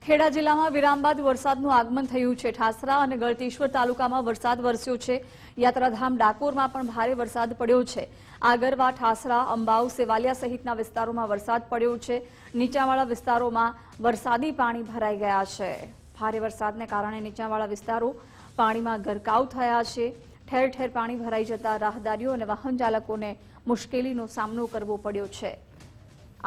ખેડા જિલ્લામાં વિરામ બાદ વરસાદનું આગમન થયું છે। ઠાસરા અને ગળતેશ્વર તાલુકામાં વરસાદ વરસ્યો છે। યાત્રાધામ ડાકોરમાં પણ ભારે વરસાદ પડ્યો છે। આગરવા, ઠાસરા, અંબાવ, સેવાલિયા સહિતના વિસ્તારોમાં વરસાદ પડ્યો છે। નીચાણવાળા વિસ્તારોમાં વરસાદી પાણી ભરાઈ ગયા છે। ભારે વરસાદને કારણે નીચાણવાળા વિસ્તારો પાણીમાં ગરકાવ થયા છે। ઠેર ઠેર પાણી ભરાઈ જતા રાહદારીઓ અને વાહન ચાલકોને મુશ્કેલીનો સામનો કરવો પડ્યો છે।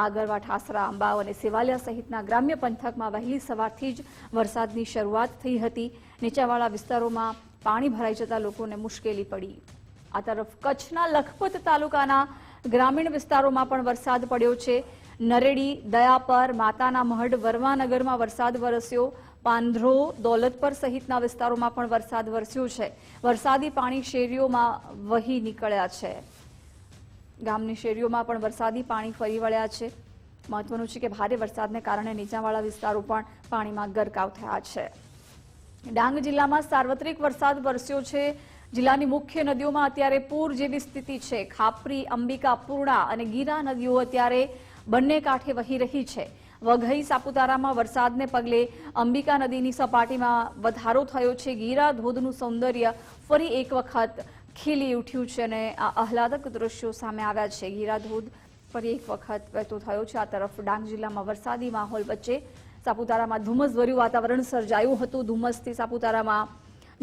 આગરવા, ઠાસરા, અંબાવ અને સેવાલિયા સહિતના ગ્રામ્ય પંથકમાં વહેલી સવારથી જ વરસાદની શરૂઆત થઈ હતી। નીચાણવાળા વિસ્તારોમાં પાણી ભરાઈ જતા લોકોને મુશ્કેલી પડી। આ તરફ કચ્છના લખપત તાલુકાના ગ્રામીણ વિસ્તારોમાં પણ વરસાદ પડ્યો છે। નરેડી, દયાપર, માતાના મહડ, વર્માનગરમાં વરસાદ વરસ્યો। પાંધ્રો, દોલતપર સહિતના વિસ્તારોમાં પણ વરસાદ વરસ્યો છે। વરસાદી પાણી શેરીઓમાં વહી નીકળ્યા છે। ગામની શેરીઓમાં પણ વરસાદી પાણી ફરી વળ્યા છે। મહત્વનું છે કે ભારે વરસાદને કારણે નીચાણવાળા વિસ્તારો પણ પાણીમાં ગરકાવ થયા છે। ડાંગ જિલ્લામાં સાર્વત્રિક વરસાદ વરસ્યો છે। જિલ્લાની મુખ્ય નદીઓમાં અત્યારે પૂર જેવી સ્થિતિ છે। ખાપરી, અંબિકા, પૂર્ણા અને ગીરા નદીઓ અત્યારે બંને કાંઠે વહી રહી છે। વઘઈ, સાપુતારામાં વરસાદને પગલે અંબિકા નદીની સપાટીમાં વધારો થયો છે। ગીરા ધોધનું સૌંદર્ય ફરી એક વખત ખીલી ઉઠ્યું છે અને આ આહલાદક દ્રશ્યો સામે આવ્યા છે। ગીરા ધોધ ફરી એક વખત વહેતો થયો છે। આ તરફ ડાંગ જિલ્લામાં વરસાદી માહોલ વચ્ચે સાપુતારામાં ધુમ્મસભર્યું વાતાવરણ સર્જાયું હતું। ધુમ્મસથી સાપુતારામાં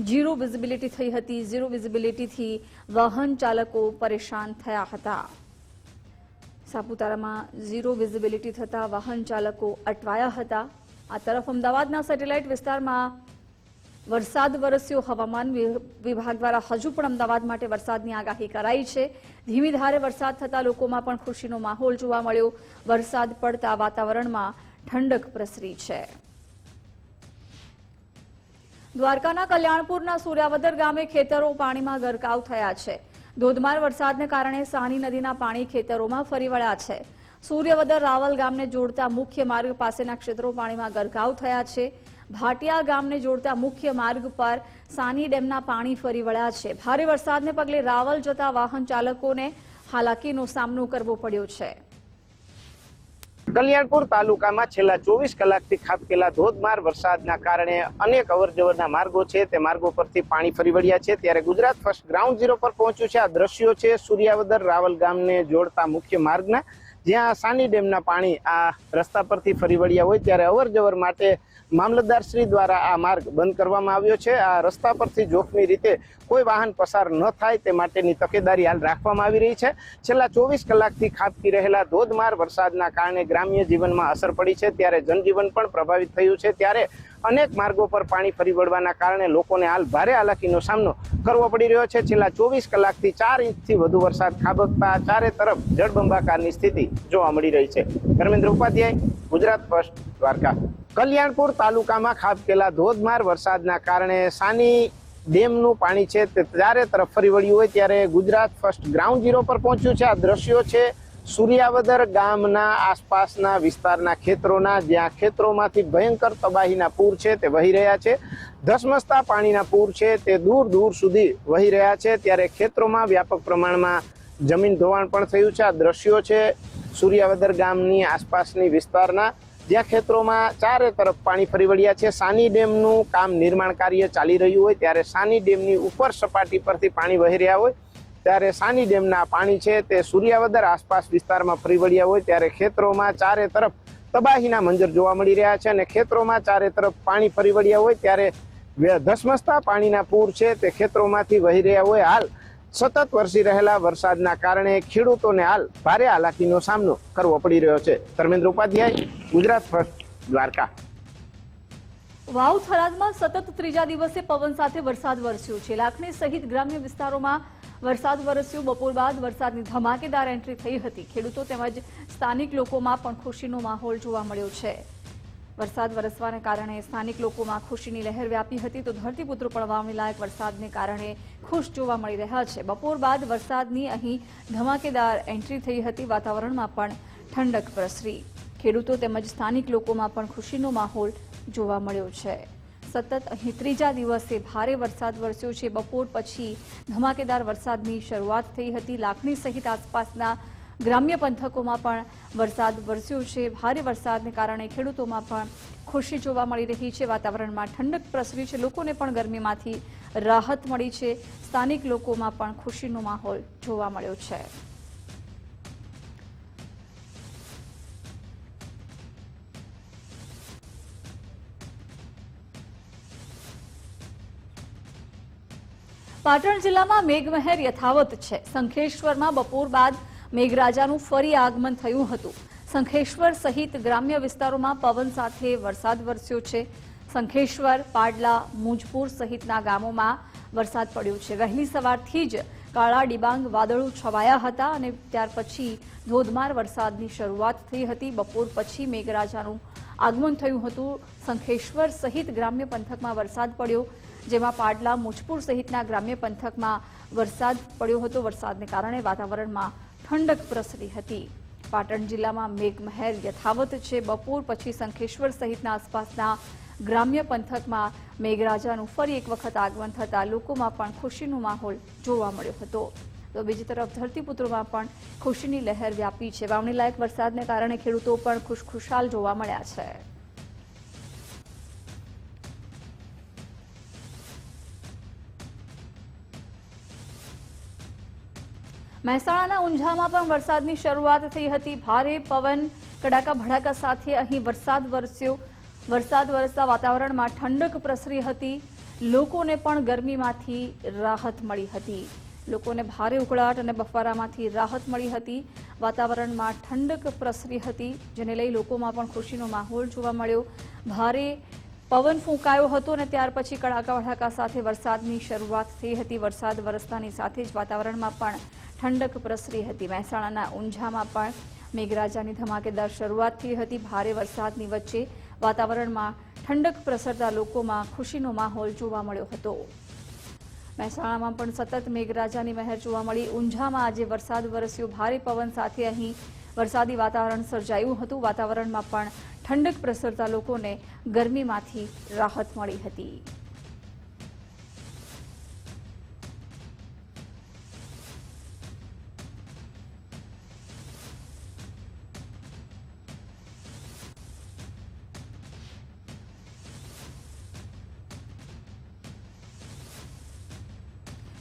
ઝીરો વિઝિબિલિટી થઈ હતી। ઝીરો વિઝિબિલિટીથી વાહન ચાલકો પરેશાન થયા હતા। સાપુતારામાં ઝીરો વિઝિબિલિટી થતા વાહન ચાલકો અટવાયા હતા। આ તરફ અમદાવાદના સેટેલાઇટ વિસ્તારમાં વરસાદ વરસ્યો। હવામાન વિભાગ દ્વારા હજુ પણ અમદાવાદ માટે વરસાદની આગાહી કરાઈ છે। ધીમી ધારે વરસાદ થતા લોકોમાં પણ ખુશીનો માહોલ જોવા મળ્યો। વરસાદ પડતા વાતાવરણમાં ઠંડક પ્રસરી છે। દ્વારકાના કલ્યાણપુરના સૂર્યાવદર ગામે ખેતરો પાણીમાં ગરકાવ થયા છે। ધોધમાર વરસાદને કારણે સાની નદીના પાણી ખેતરોમાં ફરી વળ્યા છે। સૂર્યવદર રાવલ ગામને જોડતા મુખ્ય માર્ગ પાસેના ક્ષેત્રો પાણીમાં ગરકાવ થયા છે। ભાટિયા ગામને જોડતા મુખ્ય માર્ગ પર સાની ડેમના પાણી ફરી વળ્યા છે। ભારે વરસાદને પગલે રાવલ જતા વાહન ચાલકોને હાલાકીનો સામનો કરવો પડ્યો છે। કલ્યાણપુર તાલુકામાં છેલ્લા 24 કલાકથી ખાબકેલા ધોધમાર વરસાદના કારણે અનેક અવરજવરના માર્ગો છે તે માર્ગો પરથી પાણી ફરી વળ્યા છે। ત્યારે ગુજરાત ફર્સ્ટ ગ્રાઉન્ડ ઝીરો પર પહોંચ્યું છે। આ દ્રશ્યો છે સૂર્યાવદર રાવલ ગામને જોડતા મુખ્ય માર્ગના, જ્યાં સાની ડેમના પાણી આ રસ્તા પરથી ફરી વળ્યા હોય ત્યારે અવરજવર માટે મામલતદાર શ્રી દ્વારા આ માર્ગ બંધ કરવામાં આવ્યો છે। આ રસ્તા પરથી જોખમી રીતે કોઈ વાહન પસાર ન થાય તે માટેની તકેદારી હાલ રાખવામાં આવી રહી છે। છેલ્લા 24 કલાકથી ખાબકી રહેલા ધોધમાર વરસાદના કારણે ગ્રામ્ય જીવનમાં અસર પડી છે, ત્યારે જનજીવન પણ પ્રભાવિત થયું છે। ત્યારે અનેક માર્ગો પર પાણી ફરી વળવાના કારણે લોકોને હાલ ભારે હાલાકીનો સામનો કરવો પડી રહ્યો છે। છેલ્લા 24 કલાકથી 4 ઇંચથી વધુ વરસાદ ખાબકતા ચારે તરફ જળબંબાકારની સ્થિતિ જોવા મળી રહી છે। ધર્મેન્દ્ર ઉપાધ્યાય, ગુજરાત ફર્સ્ટ, દ્વારકા। કલ્યાણપુર તાલુકામાં ખાબકેલા ધોધમાર વરસાદના કારણે સાની ડેમનું પાણી છે તે ચારે તરફ ફરી વળ્યું હોય ત્યારે ગુજરાત ફર્સ્ટ ગ્રાઉન્ડ ઝીરો પર પહોંચ્યું છે। આ દ્રશ્યો છે સૂર્યાવદર ગામના આસપાસના વિસ્તારના ખેતરોના, જ્યાં ખેતરોમાંથી ભયંકર તબાહીના પૂર છે તે વહી રહ્યા છે। ધસમસતા પાણીના પૂર છે તે દૂર દૂર સુધી વહી રહ્યા છે, ત્યારે ખેતરોમાં વ્યાપક પ્રમાણમાં જમીન ધોવાણ પણ થયું છે। આ દ્રશ્યો છે સૂર્યાવદર ગામની આસપાસની વિસ્તારના, જ્યાં ખેતરોમાં ચારે તરફ પાણી ફરી વળ્યા છે। સાની ડેમનું કામ નિર્માણ કાર્ય ચાલી રહ્યું હોય ત્યારે સાની ડેમની ઉપર સપાટી પરથી પાણી વહી રહ્યા હોય ત્યારે સાની ડેમના પાણી છે તે સૂર્યાવદર આસપાસ વિસ્તારમાં ફરી વળ્યા હોય ત્યારે ખેતરોમાં ચારે તરફ તબાહીના મંજર જોવા મળી રહ્યા છે અને ખેતરોમાં ચારે તરફ પાણી ફરી વળ્યા હોય ત્યારે ધસમસતા પાણીના પૂર છે તે ખેતરોમાંથી વહી રહ્યા હોય। હાલ સતત વરસી રહેલા વરસાદના કારણે ખેડૂતોને હાલ ભારે હાલાકીનો સામનો કરવો પડી રહ્યો છે। ધર્મેન્દ્ર ઉપાધ્યાય, ગુજરાત ફર્સ્ટ, દ્વારકા। વાવ થરાદમાં સતત ત્રીજા દિવસે પવન સાથે વરસાદ વરસ્યો છે। લાખણી સહિત ગ્રામ્ય વિસ્તારોમાં વરસાદ વરસ્યો। બપોર બાદ વરસાદની ધમાકેદાર એન્ટ્રી થઈ હતી। ખેડૂતો તેમજ સ્થાનિક લોકોમાં પણ ખુશીનો માહોલ જોવા મળ્યો છે। વરસાદ વરસવાને કારણે સ્થાનિક લોકોમાં ખુશીની લહેર વ્યાપી હતી તો ધરતીપુત્રો પણ વાવણી લાયક વરસાદને કારણે ખુશ જોવા મળી રહ્યા છે। બપોર બાદ વરસાદની અહીં ધમાકેદાર એન્ટ્રી થઈ હતી। વાતાવરણમાં પણ ઠંડક પ્રસરી। ખેડૂતો તેમજ સ્થાનિક લોકોમાં પણ ખુશીનો માહોલ જોવા મળ્યો છે। સતત અહીં ત્રીજા દિવસે ભારે વરસાદ વરસ્યો છે। બપોર પછી ધમાકેદાર વરસાદની શરૂઆત થઈ હતી। લાખણી સહિત આસપાસના ગ્રામ્ય પંથકોમાં પણ વરસાદ વરસ્યો છે। ભારે વરસાદને કારણે ખેડૂતોમાં પણ ખુશી જોવા મળી રહી છે। વાતાવરણમાં ઠંડક પ્રસરી છે। લોકોને પણ ગરમીમાંથી રાહત મળી છે। સ્થાનિક લોકોમાં પણ ખુશીનો માહોલ જોવા મળ્યો છે। પાટણ જિલ્લામાં મેઘમહેર યથાવત છે। શંખેશ્વરમાં બપોર બાદ મેઘરાજાનું ફરી આગમન થયું હતું। શંખેશ્વર સહિત ગ્રામ્ય વિસ્તારોમાં પવન સાથે વરસાદ વરસ્યો છે। શંખેશ્વર, પાડલા, મુજપુર સહિતના ગામોમાં વરસાદ પડ્યો છે। વહેલી સવારથી જ કાળા ડિબાંગ વાદળો છવાયા હતા અને ત્યાર પછી ધોધમાર વરસાદની શરૂઆત થઈ હતી। બપોર પછી મેઘરાજાનું આગમન થયું હતું। શંખેશ્વર સહિત ગ્રામ્ય પંથકમાં વરસાદ પડ્યો, જેમાં પાડલા, મુજપુર સહિતના ગ્રામ્ય પંથકમાં વરસાદ પડ્યો હતો। વરસાદને કારણે વાતાવરણમાં ઠંડક પ્રસરી હતી। પાટણ જિલ્લામાં મેઘમહેર યથાવત છે। બપોર પછી શંખેશ્વર સહિતના આસપાસના ગ્રામ્ય પંથકમાં મેઘરાજાનું ફરી એક વખત આગમન થતાં લોકોમાં પણ ખુશીનો માહોલ જોવા મળ્યો હતો। તો બીજી તરફ ધરતીપુત્રોમાં પણ ખુશીની લહેર વ્યાપી છે। વાવણી લાયક વરસાદને કારણે ખેડૂતો પણ ખુશખુશાલ જોવા મળ્યા છે। મહેસાણાના ઊંઝામાં પણ વરસાદની શરૂઆત થઈ હતી। ભારે પવન, કડાકા ભડાકા સાથે અહીં વરસાદ વરસ્યો। વરસાદ વરસતા વાતાવરણમાં ઠંડક પ્રસરી હતી। લોકોને પણ ગરમીમાંથી રાહત મળી હતી। લોકોને ભારે ઉકળાટ અને બફારામાંથી રાહત મળી હતી। વાતાવરણમાં ઠંડક પ્રસરી હતી, જેને લઈ લોકોમાં પણ ખુશીનો માહોલ જોવા મળ્યો। ભારે પવન ફૂંકાયો હતો અને ત્યાર પછી કડાકા ભડાકા સાથે વરસાદની શરૂઆત થઈ હતી। વરસાદ વરસતાની સાથે જ વાતાવરણમાં પણ ઠંડક પ્રસરી હતી। મહેસાણાના ઊંઝામાં પણ મેઘરાજાની ધમાકેદાર શરૂઆત થઈ હતી। ભારે વરસાદની વચ્ચે વાતાવરણમાં ઠંડક પ્રસરતા લોકોમાં ખુશીનો માહોલ જોવા મળ્યો હતો। મહેસાણામાં પણ સતત મેઘરાજાની મહેર જોવા મળી। ઊંઝામાં આજે વરસાદ વરસ્યો। ભારે પવન સાથે અહીં વરસાદી વાતાવરણ સર્જાયું હતું। વાતાવરણમાં પણ ઠંડક પ્રસરતા લોકોને ગરમીમાંથી રાહત મળી હતી।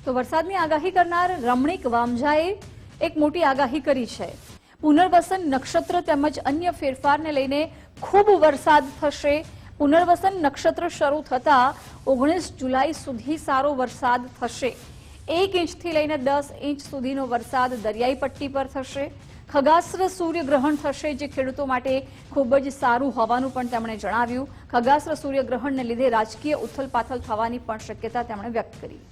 તો વરસાદની આગાહી કરનાર રમણીક વામજાએ એક મોટી આગાહી કરી છે। પુનર્વસન નક્ષત્ર તેમજ અન્ય ફેરફારને લઈને ખૂબ વરસાદ થશે। પુનર્વસન નક્ષત્ર શરૂ થતા 19 જુલાઈ સુધી સારો વરસાદ થશે। 1 ઇંચથી લઈને 10 ઇંચ સુધીનો વરસાદ દરિયાઈ પટ્ટી પર થશે। ખગાશ્ર સૂર્યગ્રહણ થશે, જે ખેડૂતો માટે ખૂબ જ સારું હોવાનું પણ તેમણે જણાવ્યું। ખગાશ્ર સૂર્યગ્રહણને લીધે રાજકીય ઉથલપાથલ થવાની પણ શક્યતા તેમણે વ્યક્ત કરી।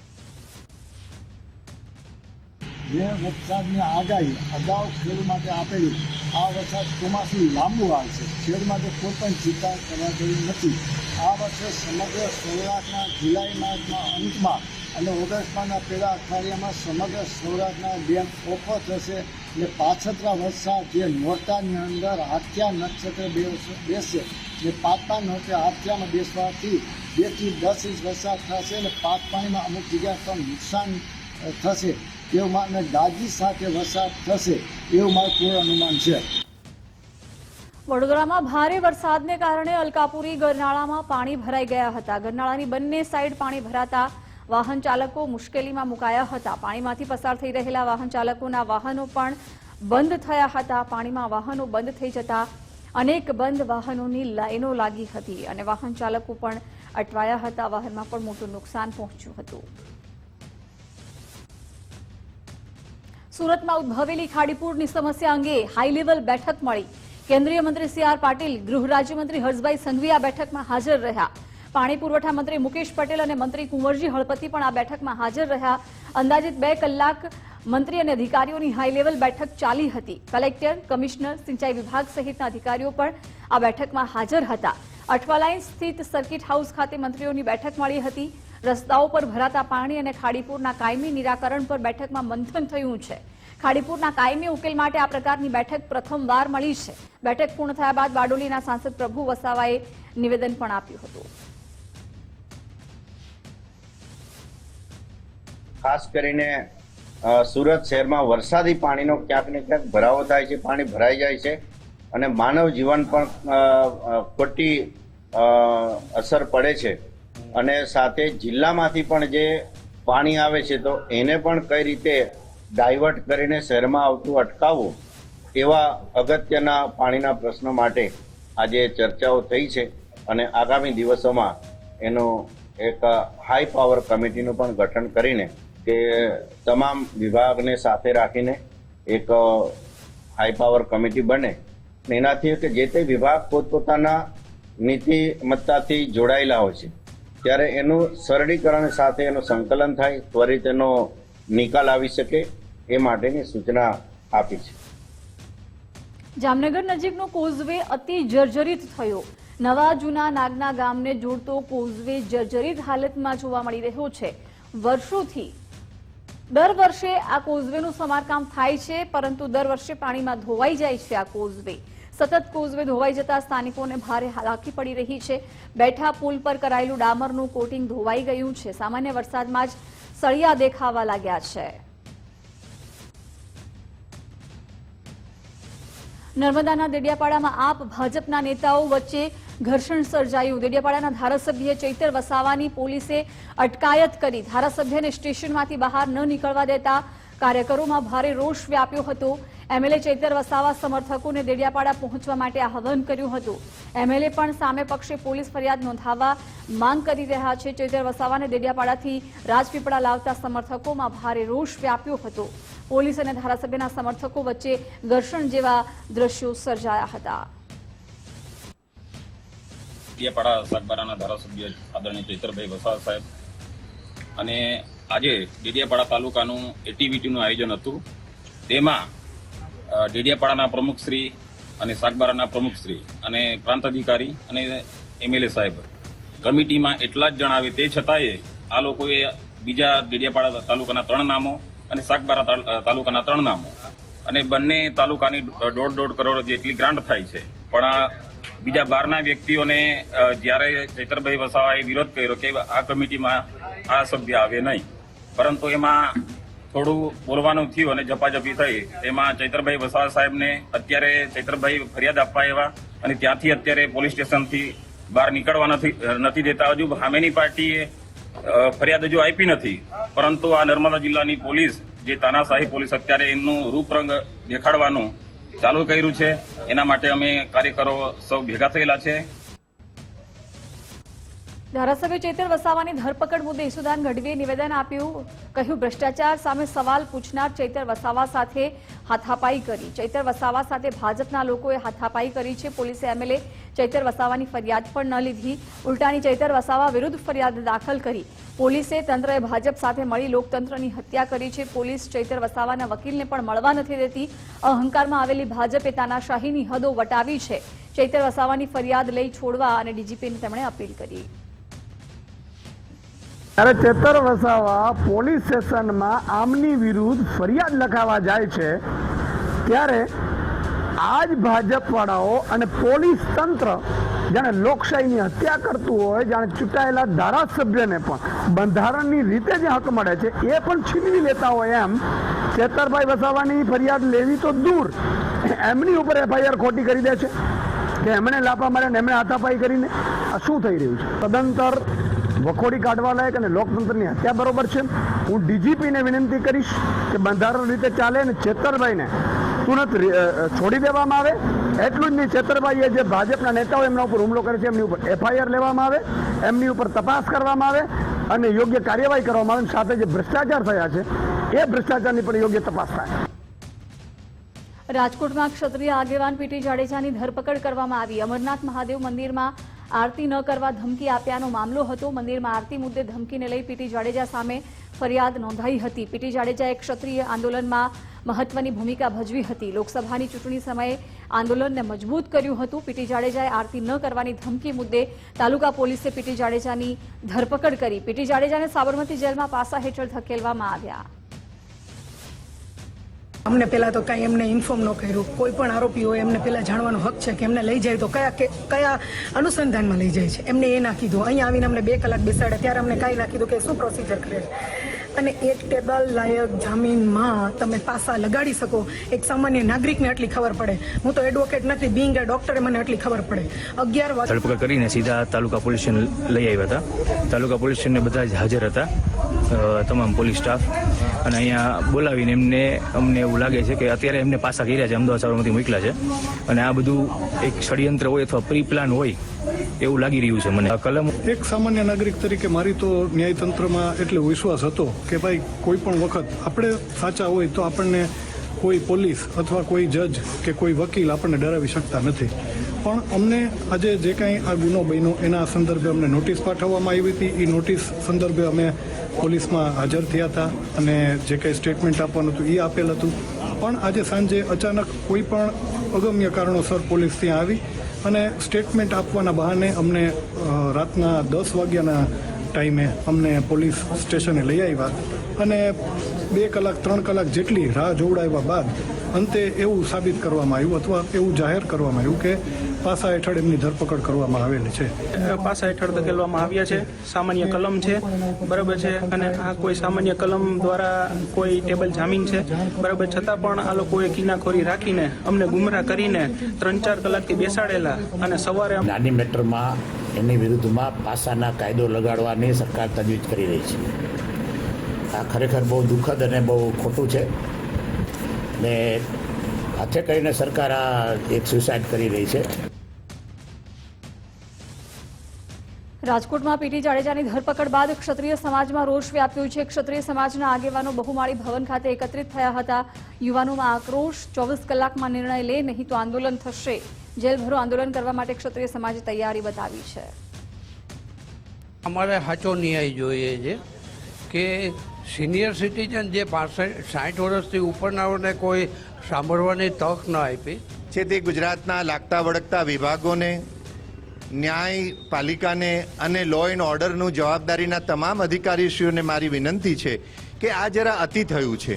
જે વરસાદની આગાહી અગાઉ ખેડૂત માટે આપેલી, આ વરસાદ ચોમાસું લાંબુ આવશે। ખેડૂત માટે કોઈ પણ ચિંતા કરવા જેવી નથી। આ વર્ષે સમગ્ર સૌરાષ્ટ્રના જુલાઈના અંતમાં અને ઓગસ્ટના પહેલા અઠવાડિયામાં સમગ્ર સૌરાષ્ટ્રના ડેમ ઓછો થશે એટલે પાછતરા વરસાદ જે નોરતાની અંદર હાથિયા નક્ષત્ર બેસશે એટલે પાતળા નોરતે હાથિયામાં બેસવાથી 2 થી 10 ઇંચ વરસાદ થશે અને પાણીમાં અમુક જગ્યા પર નુકસાન થશે એવું અને ગાજી સાથે વરસાદ થશે એવું મારું પૂર્ણ અનુમાન છે। વડોદરામાં ભારે વરસાદને કારણે અલકાપુરી ગરનાળામાં પાણી ભરાઈ ગયા હતા। ગરનાળાની બંને સાઈડ પાણી ભરાતા વાહન ચાલકો મુશ્કેલીમાં મુકાયા હતા। પાણીમાંથી પસાર થઈ રહેલા વાહન ચાલકોના વાહનો પણ બંધ થયા હતા। પાણીમાં વાહનો બંધ થઈ જતા અનેક બંધ વાહનોની લાઈનો લાગી હતી અને વાહન ચાલકો પણ અટવાયા હતા। વાહનમાં પણ મોટું નુકસાન પહોંચ્યું હતું। સુરતમાં ઉદ્ભવેલી ખાડીપુરની સમસ્યા અંગે હાઈ લેવલ બેઠક મળી। કેન્દ્રીય મંત્રી સી.આર. પાટીલ, ગૃહ રાજ્યમંત્રી હર્ષભાઈ સંઘવી આ બેઠકમાં હાજર રહ્યા। પાણી પુરવઠા મંત્રી મુકેશ પટેલ અને મંત્રી કુંવરજી હળપતિ પણ આ બેઠકમાં હાજર રહ્યા। અંદાજિત 2 કલાક મંત્રી અને અધિકારીઓની હાઈ લેવલ બેઠક ચાલી હતી। કલેક્ટર, કમિશનર, સિંચાઈ વિભાગ સહિતના અધિકારીઓ પણ આ બેઠકમાં હાજર હતા। અઠવાલાઈન સ્થિત સર્કિટ હાઉસ ખાતે મંત્રીઓની બેઠક મળી હતી। રસ્તાઓ પર ભરાતા પાણી અને ખાડીપુરના કાયમી નિરાકરણ પર બેઠકમાં મંથન થયું છે। ખાડીપુરના કાયમી ઉકેલ માટે આ પ્રકારની બેઠક પ્રથમવાર મળી છે। બેઠક પૂર્ણ થયા બાદ બારડોલીના સાંસદ પ્રભુ વસાવાએ નિવેદન પણ આપ્યું હતું। ખાસ કરીને સુરત શહેરમાં વરસાદી પાણીનો ક્યાંક ને ક્યાંક ભરાવો થાય છે, પાણી ભરાઈ જાય છે અને માનવ જીવન પણ ખોટી અસર પડે છે. અને સાથે જિલ્લામાંથી પણ જે પાણી આવે છે તો એને પણ કઈ રીતે ડાયવર્ટ કરીને શહેરમાં આવતું અટકાવવું, એવા અગત્યના પાણીના પ્રશ્નો માટે આજે ચર્ચાઓ થઈ છે અને આગામી દિવસોમાં એનું એક હાઈ પાવર કમિટીનું પણ ગઠન કરીને કે તમામ વિભાગને સાથે રાખીને એક હાઈ પાવર કમિટી બને. એનાથી કે જે તે વિભાગ પોતપોતાના નીતિમત્તાથી જોડાયેલા હોય છે ત્યારે એનું સરળીકરણ સાથે એનું સંકલન થાય, ત્વરિત એનો નિકાલ આવી શકે એ માટેની સૂચના આપી છે. જામનગર નજીકનો કોઝવે અતિ જર્જરિત થયો. નવા જૂના નાગના ગામને જોડતો કોઝવે જર્જરિત હાલતમાં જોવા મળી રહ્યો છે. વર્ષોથી દર વર્ષે આ કોઝવેનું સમારકામ થાય છે, પરંતુ દર વર્ષે પાણીમાં ધોવાઈ જાય છે. આ કોઝવે સતત કોઝવે ધોવાઈ જતા સ્થાનિકોને ભારે હાલાકી પડી રહી છે. બેઠા પુલ પર કરાયેલું ડામરનું કોટિંગ ધોવાઈ ગયું છે. સામાન્ય વરસાદમાં જ સળિયા દેખાવા લાગ્યા છે. નર્મદાના દેડિયાપાડામાં આપ ભાજપના નેતાઓ વચ્ચે ઘર્ષણ સર્જાયું. દેડિયાપાડાના ધારાસભ્ય ચૈતર વસાવાની પોલીસે અટકાયત કરી. ધારાસભ્યને સ્ટેશનમાંથી બહાર ન નીકળવા દેતા કાર્યકરોમાં ભારે રોષ વ્યાપ્યો હતો. એમએલએ ચૈતર વસાવા સમર્થકોને દેડિયાપાડા પહોંચવા માટે આહવાન કર્યું હતું. એમએલએ પણ સામે પક્ષે પોલીસ ફરિયાદ નોંધાવવા માંગ કરી રહ્યા છે. ચૈતર વસાવાને દેડિયાપાડાથી રાજપીપળા લાવતા સમર્થકોમાં ભારે રોષ વ્યાપ્યો હતો. પોલીસ અને ધારાસભ્યના સમર્થકો વચ્ચે ઘર્ષણ જેવા દ્રશ્યો સર્જાયા હતા. દેડિયાપાડા સાગબારાના ધારાસભ્ય આદરણીય ચૈતરભાઈ વસાવા સાહેબ અને આજે દેડિયાપાડા તાલુકાનું એટીવીટીનું આયોજન હતું. તેમાં દેડિયાપાડાના પ્રમુખશ્રી અને સાગબારાના પ્રમુખશ્રી અને પ્રાંત અધિકારી અને એમએલએ સાહેબ કમિટીમાં એટલા જ જણાવે તે છતાંય આ લોકોએ બીજા દેડિયાપાડા તાલુકાના 3 નામો અને સાગબારા તાલુકાના 3 નામો અને બંને તાલુકાની 1.5 કરોડ જેટલી ગ્રાન્ટ થાય છે. પણ બીજા 12ના વ્યક્તિઓને જ્યારે ચૈતરભાઈ વસાવાએ વિરોધ કર્યો કે આ કમિટીમાં આ સભ્ય આવે નહીં, પરંતુ એમાં થોડું બોલવાનું થયું અને ઝપાઝપી થઈ. એમાં ચૈતરભાઈ વસાવા સાહેબને અત્યારે ચૈતરભાઈ ફરિયાદ આપવા આવ્યા અને ત્યાંથી અત્યારે પોલીસ સ્ટેશનથી બહાર નીકળવા નથી દેતા. હજુ સામેની પાર્ટીએ ફરિયાદ હજુ આપી નથી, પરંતુ આ નર્મદા જિલ્લાની પોલીસ જે તાનાશાહી પોલીસ અત્યારે એમનું રૂપરંગ દેખાડવાનું ચાલુ કર્યું છે. એના માટે અમે કાર્યકરો સૌ ભેગા થયેલા છે. ધારાસભ્ય ચૈતર વસાવાની ધરપકડ મુદ્દે ઈસુદાન ગઢવીએ નિવેદન આપ્યું. કહ્યું, ભ્રષ્ટાચાર સામે સવાલ પૂછનાર ચૈતર વસાવા સાથે હાથાપાઈ કરી. ચૈતર વસાવા સાથે ભાજપના લોકોએ હાથાપાઈ કરી છે. પોલીસે એમએલએ ચૈતર વસાવાની ફરિયાદ પણ ન લીધી. ઉલટાની ચૈતર વસાવા વિરુદ્ધ ફરિયાદ દાખલ કરી. પોલીસે તંત્રએ ભાજપ સાથે મળી લોકતંત્રની હત્યા કરી છે. પોલીસ ચૈતર વસાવાના વકીલને પણ મળવા નથી દેતી. અહંકારમાં આવેલી ભાજપે તાનાશાહીની હદો વટાવી છે. ચૈતર વસાવાની ફરિયાદ લઈ છોડવા અને ડીજીપીને તેમણે અપીલ કરી. ત્યારે ચૈતર વસાવા પોલીસ સ્ટેશનમાં આમની વિરુદ્ધ ફરિયાદ લખાવા જાય છે ત્યારે આજ ભાજપવાળાઓ અને પોલીસ તંત્ર જાણે લોકશાહીની હત્યા કરતું હોય, જાણે ચૂંટાયેલા ધારાસભ્યને પણ બંધારણની રીતે જે હક મળે છે એ પણ છીનવી લેતા હોય એમ ચૈતરભાઈ વસાવાની ફરિયાદ લેવી તો દૂર, એમની ઉપર એફઆઈઆર ખોટી કરી દે છે કે એમણે લાફા માર્યા ને એમણે હાથાપાઈ કરીને. આ શું થઈ રહ્યું છે? તદંતર વખોડી કાઢવા લાયક અને લોકતંત્રની હત્યા બરોબર છે. હું ડીજીપીને વિનંતી કરીશ કે બંધારણ રીતે ચાલે અને ચૈતરભાઈને તુરંત છોડી દેવામાં આવે. એટલું જ નહીં, ચૈતરભાઈએ જે ભાજપના નેતાઓ એમના ઉપર હુમલો કરે છે એમની ઉપર એફઆઈઆર લેવામાં આવે, એમની ઉપર તપાસ કરવામાં આવે અને યોગ્ય કાર્યવાહી કરવામાં આવે. સાથે જે ભ્રષ્ટાચાર થયા છે એ ભ્રષ્ટાચારની પણ યોગ્ય તપાસ થાય. રાજકોટમાં ક્ષત્રિય આગેવાન પીટી જાડેજાની ધરપકડ કરવામાં આવી. અમરનાથ મહાદેવ મંદિરમાં આરતી ન કરવા ધમકી આપ્યાનો મામલો હતો. મંદિરમાં આરતી મુદ્દે ધમકીને લઈ પીટી જાડેજા સામે ફરિયાદ નોંધાઈ હતી. પીટી જાડેજાએ ક્ષત્રિય આંદોલનમાં મહત્વની ભૂમિકા ભજવી હતી. લોકસભાની ચૂંટણી સમયે આંદોલનને મજબૂત કર્યું હતું. પીટી જાડેજાએ આરતી ન કરવાની ધમકી મુદ્દે તાલુકા પોલીસે પીટી જાડેજાની ધરપકડ કરી. પીટી જાડેજાને સાબરમતી જેલમાં પાસા હેઠળ ધકેલવામાં આવ્યા. અમને પહેલાં તો કાંઈ એમને ઇન્ફોર્મ ન કર્યું. કોઈ પણ આરોપી હોય એમને પહેલાં જાણવાનો હક છે કે એમને લઈ જાય તો કયા અનુસંધાનમાં લઈ જાય છે. એમને એ ના કીધું. અહીંયા આવીને અમને 2 કલાક બેસાડ્યા ત્યારે અમને કાંઈ ના કીધું કે શું પ્રોસિજર કરે છે. અને એક ટેબલ લાયક જામીનમાં તમે પાસા લગાડી શકો, એક સામાન્ય નાગરિકને આટલી ખબર પડે. હું તો એડવોકેટ નથી, બિંગ એ ડોક્ટરે મને આટલી ખબર પડે. 11 વાગે ધરપકડ કરીને સીધા તાલુકા પોલીસ સ્ટેશન લઈ આવ્યા હતા. તાલુકા પોલીસ સ્ટેશને બધા જ હાજર હતા, તમામ પોલીસ સ્ટાફ. અને અહીંયા બોલાવીને અમને એવું લાગે છે કે અત્યારે એમને પાછા કર્યા છે, અમદાવાદ સાબરમતી મોકલ્યા છે. અને આ બધું એક ષડયંત્ર હોય અથવા પ્રી પ્લાન હોય એવું લાગી રહ્યું છે મને. કલમ એક સામાન્ય નાગરિક તરીકે મારી તો ન્યાયતંત્રમાં એટલો વિશ્વાસ હતો કે ભાઈ કોઈ પણ વખત આપણે સાચા હોય તો આપણને કોઈ પોલીસ અથવા કોઈ જજ કે કોઈ વકીલ આપણને ડરાવી શકતા નથી. પણ અમને આજે જે કાંઈ આ ગુનો બન્યો એના સંદર્ભે અમને નોટિસ પાઠવવામાં આવી હતી. એ નોટિસ સંદર્ભે અમે પોલીસમાં હાજર થયા હતા અને જે કંઈ સ્ટેટમેન્ટ આપવાનું હતું એ આપેલ હતું. પણ આજે સાંજે અચાનક કોઈ પણ અગમ્ય કારણોસર પોલીસ ત્યાં આવી અને સ્ટેટમેન્ટ આપવાના બહાને અમને રાતના 10 વાગ્યાના ટાઈમે અમને પોલીસ સ્ટેશને લઈ આવ્યા અને 2 કલાક 3 કલાક જેટલી રાહ જોવડાવ્યા બાદ અંતે એવું સાબિત કરવામાં આવ્યું અથવા એવું જાહેર કરવામાં આવ્યું કે પાસા હેઠળ એમની ધરપકડ કરવામાં આવેલી છે. પાસા હેઠળ ધકેલવામાં આવ્યા છે. સામાન્ય કલમ છે, બરાબર છે. અને આ કોઈ સામાન્ય કલમ દ્વારા કોઈ ટેબલ જામીન છે, બરાબર. છતાં પણ આ લોકોએ કિનાખોરી રાખીને અમને ગુમરાહ કરીને 3-4 કલાકથી બેસાડેલા અને સવારે નાની મેટરમાં એની વિરુદ્ધમાં પાસાના કાયદો લગાડવાની સરકાર તજવીજ કરી રહી છે. આ ખરેખર બહુ દુઃખદ અને બહુ ખોટું છે ને હાથે કરીને સરકાર આ એક સુસાઇડ કરી રહી છે. રાજકોટમાં પીટી જાડેજાની ધરપકડ બાદ ક્ષત્રિય સમાજમાં રોષ વ્યાપ્યો છે. ક્ષત્રિય સમાજના આગેવાનો બહુમાળી ભવન ખાતે એકત્રિત થયા હતા. યુવાનોમાં આક્રોશ, 24 કલાકમાં નિર્ણય લે નહીં તો આંદોલન થશે. જેલભરો આંદોલન કરવા માટે ક્ષત્રિય સમાજે તૈયારી બતાવી છે. અમારે સાચો ન્યાય જોઈએ છે કે સિનિયર સિટીઝન જે 65-60 વર્ષથી ઉપરનાઓને કોઈ સાંભળવાની તક ન આપી છે તે ગુજરાતના લાગતા વળગતા વિભાગોને, ન્યાયપાલિકાને અને લો એન્ડ ઓર્ડરનું જવાબદારીના તમામ અધિકારીશ્રીઓને મારી વિનંતી છે કે આ જરા અતિ થયું છે.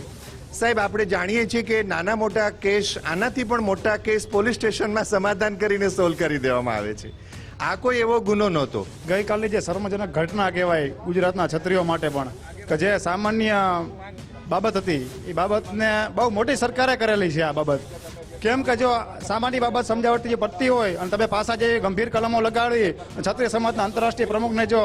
સાહેબ, આપણે જાણીએ છીએ કે નાના મોટા કેસ, આનાથી પણ મોટા કેસ પોલીસ સ્ટેશનમાં સમાધાન કરીને સોલ્વ કરી દેવામાં આવે છે. આ કોઈ એવો ગુનો નહોતો. ગઈકાલની જે શર્મજનક ઘટના કહેવાય ગુજરાતના ક્ષત્રિયો માટે પણ, કે જે સામાન્ય બાબત હતી એ બાબતને બહુ મોટી સરકારે કરેલી છે. આ બાબત કેમ કે જો સામાન્ય બાબત સમજાવતી પડતી હોય અને તમે પાછા જે ગંભીર કલમો લગાડી ક્ષત્રિય સમાજના આંતરરાષ્ટ્રીય પ્રમુખને જો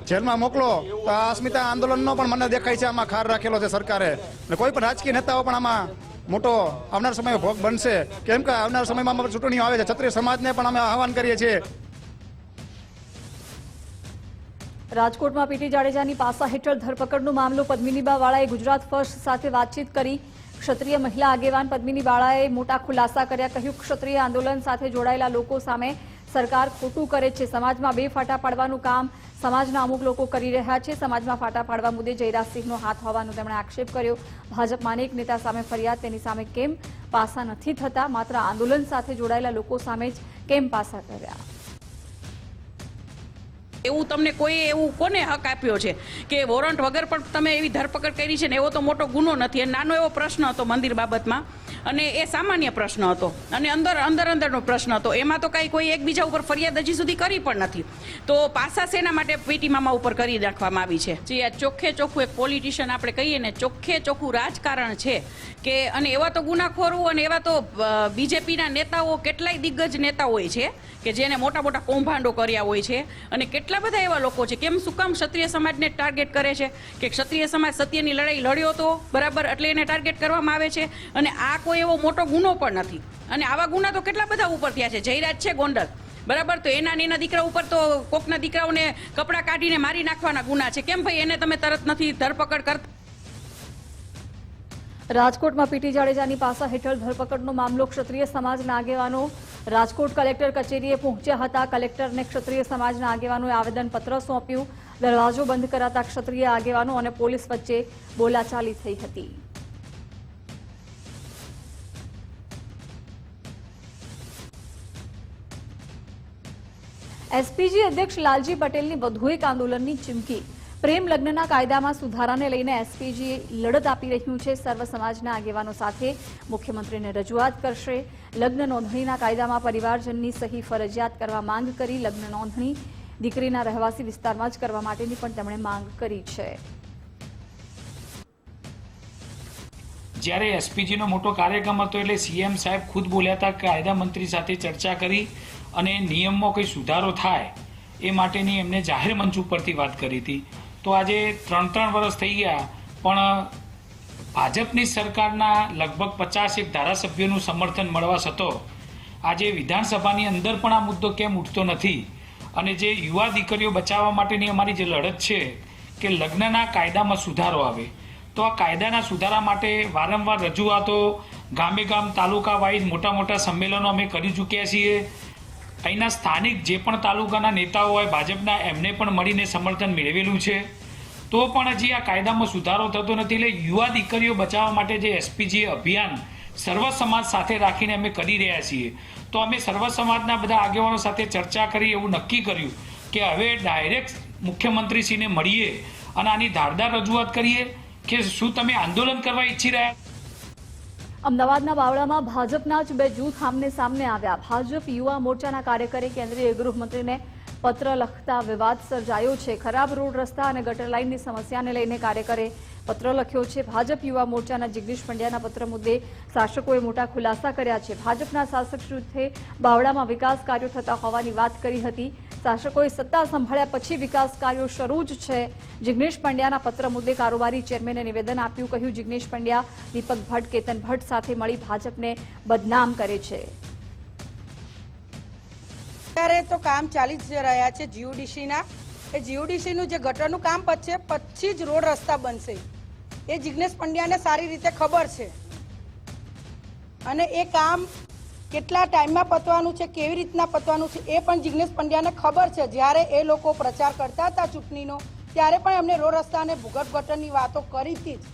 જેલમાં મોકલો તો આ અસ્મિતા આંદોલનનો પણ મને દેખાય છે આમાં ખાર રાખેલો છે સરકારે. અને કોઈ પણ રાજકીય નેતાઓ પણ આમાં મોટો આવનાર સમયમાં ભોગ બનશે. કેમ કે આવનાર સમયમાં ચૂંટણીઓ આવે છે. ક્ષત્રિય સમાજને પણ અમે આહવાન કરીએ છીએ. રાજકોટમાં પીટી જાડેજાની પાસા હેઠળ ધરપકડનો મામલો. પદ્મિની બાવાળાએ ગુજરાત ફર્સ્ટ સાથે વાતચીત કરી. ક્ષત્રિય મહિલા આગેવાન પદ્મિની બાળાએ મોટા ખુલાસા કર્યા. કહ્યું, ક્ષત્રિય આંદોલન સાથે જોડાયેલા લોકો સામે સરકાર ખોટું કરે છે. સમાજમાં બે ફાટા પાડવાનું કામ સમાજના અમુક લોકો કરી રહ્યા છે. સમાજમાં ફાટા પાડવા મુદ્દે જયરાજસિંહનો હાથ હોવાનો તેમણે આક્ષેપ કર્યો. ભાજપમાં અનેક નેતા સામે ફરિયાદ, તેની સામે કેમ પાસા નથી થતા? માત્ર આંદોલન સાથે જોડાયેલા લોકો સામે જ કેમ પાસા કર્યા? એવું તમને કોઈ એવું કોને હક આપ્યો છે કે વોરંટ વગર પણ તમે એવી ધરપકડ કરી છે ને? એવો તો મોટો ગુનો નથી. નાનો એવો પ્રશ્ન હતો મંદિર બાબતમાં, અને એ સામાન્ય પ્રશ્ન હતો અને અંદરનો પ્રશ્ન હતો. એમાં તો કાંઈ કોઈ એકબીજા ઉપર ફરિયાદ હજી સુધી કરી પણ નથી. તો પાસા શેના માટે પીટી મામા ઉપર કરી નાખવામાં આવી છે? જે આ ચોખ્ખે ચોખ્ખું એક પોલિટિશિયન આપણે કહીએ ને, ચોખ્ખે ચોખ્ખું રાજકારણ છે કે, અને એવા તો ગુનાખોરો અને એવા તો બીજેપીના નેતાઓ કેટલાય દિગ્ગજ નેતા હોય છે કે જેને મોટા મોટા કૌભાંડો કર્યા હોય છે. અને કેટલા બધા એવા લોકો છે. કેમ શું કામ ક્ષત્રિય સમાજને ટાર્ગેટ કરે છે કે ક્ષત્રિય સમાજ સત્યની લડાઈ લડ્યો તો બરાબર, એટલે એને ટાર્ગેટ કરવામાં આવે છે. અને આ કોઈ એવો મોટો ગુનો પણ નથી. અને આવા ગુના તો કેટલા બધા ઉપર થયા છે. જયરાજ છે ગોંડલ, બરાબર, તો એના દીકરા ઉપર તો કોકના દીકરાઓને કપડાં કાઢીને મારી નાખવાના ગુના છે. કેમ ભાઈ એને તમે તરત નથી ધરપકડ કરતા? રાજકોટમાં પીટી જાડેજાની પાસા હેઠળ ધરપકડનો મામલો. ક્ષત્રિય સમાજના આગેવાનો રાજકોટ કલેક્ટર કચેરીએ પહોંચ્યા હતા. કલેક્ટરને ક્ષત્રિય સમાજના આગેવાનોએ આવેદનપત્ર સોંપ્યું. દરવાજો બંધ કરાતા ક્ષત્રિય આગેવાનો અને પોલીસ વચ્ચે બોલાચાલી થઈ હતી. એસપીજી અધ્યક્ષ લાલજી પટેલની વધુ એક આંદોલનની ચીમકી. પ્રેમ લગ્નના કાયદામાં સુધારાને લઈને એસપીજી લડત આપી રહ્યું છે. સર્વ સમાજના આગેવાનો સાથે મુખ્યમંત્રીને રજૂઆત કરશે. લગ્ન નોંધણીના કાયદામાં પરિવારજનની સહી ફરજિયાત કરવા માંગ કરી. લગ્ન નોંધણી દીકરીના રહેવાસી વિસ્તારમાં જ કરવા માટેની પણ તેમણે માંગ કરી છે. જ્યારે એસપીજીનો મોટો કાર્યક્રમ હતો એટલે સીએમ સાહેબ ખુદ બોલ્યા હતા કે કાયદા મંત્રી સાથે ચર્ચા કરી અને નિયમમાં કંઈ સુધારો થાય એ માટેની એમને જાહેર મંચ ઉપરથી વાત કરી હતી. તો આજે 3 વર્ષ થઈ ગયા પણ ભાજપની સરકારના લગભગ 51 ધારાસભ્યોનું સમર્થન મળવા છતાં આજે વિધાનસભાની અંદર પણ આ મુદ્દો કેમ ઉઠતો નથી? અને જે યુવા દીકરીઓ બચાવવા માટેની અમારી જે લડત છે કે લગ્નના કાયદામાં સુધારો આવે, તો આ કાયદાના સુધારા માટે વારંવાર રજૂઆતો ગામે ગામ તાલુકા વાઇઝ મોટા મોટા સંમેલનો અમે કરી ચૂક્યા છીએ. અહીંના સ્થાનિક જે પણ તાલુકાના નેતાઓ હોય ભાજપના એમને પણ મળીને સમર્થન મેળવેલું છે. તો પણ હજી આ કાયદામાં સુધારો થતો નથી. એટલે યુવા દીકરીઓ બચાવવા માટે જે એસપીજી અભિયાન સર્વ સમાજ સાથે રાખીને અમે કરી રહ્યા છીએ, તો અમે સર્વ સમાજના બધા આગેવાનો સાથે ચર્ચા કરી એવું નક્કી કર્યું કે હવે ડાયરેક્ટ મુખ્યમંત્રીશ્રીને મળીએ અને આની ધારદાર રજૂઆત કરીએ કે શું તમે આંદોલન કરવા ઈચ્છી રહ્યા? અમદાવાદના બાવળામાં ભાજપના જ 2 જૂથ આમને સામને આવ્યા. ભાજપ યુવા મોરચાના કાર્યકરે કેન્દ્રીય ગૃહમંત્રીને પત્ર લખતા વિવાદ સર્જાયો છે. ખરાબ રોડ રસ્તા અને ગટર લાઇનની સમસ્યાને લઈને કાર્યકરે પત્ર લખ્યો છે. ભાજપ યુવા મોરચાના જિગ્નેશ પંડ્યાના પત્ર મુદ્દે શાસકોએ મોટા ખુલાસા કર્યા છે. ભાજપના શાસક જૂથે બાવળામાં વિકાસ કાર્યો થતા હોવાની વાત કરી હતી. શાસકોએ સત્તા સંભાળ્યા પછી વિકાસ કાર્યો શરૂ જ છે. જિગ્નેશ પંડ્યાના પત્ર મુદ્દે કારોબારી ચેરમેને નિવેદન આપ્યું. કહ્યું, જિગ્નેશ પંડ્યા દીપક ભટ્ટ, કેતન ભટ્ટ સાથે મળી ભાજપને બદનામ કરે છે. અત્યારે તો કામ ચાલી જ રહ્યા છે જીયુડીસીના. એ જીયુડીસીનું જે ગટરનું કામ પતશે પછી જ રોડ રસ્તા બનશે. એ જિગ્નેશ પંડ્યાને સારી રીતે ખબર છે. અને એ કામ કેટલા ટાઈમમાં પતવાનું છે, કેવી રીતના પતવાનું છે એ પણ જિગ્નેશ પંડ્યાને ખબર છે. જ્યારે એ લોકો પ્રચાર કરતા હતા ચૂંટણીનો, ત્યારે પણ એમને રોડ રસ્તા અને ભૂગર્ભ ગટરની વાતો કરી હતી જ.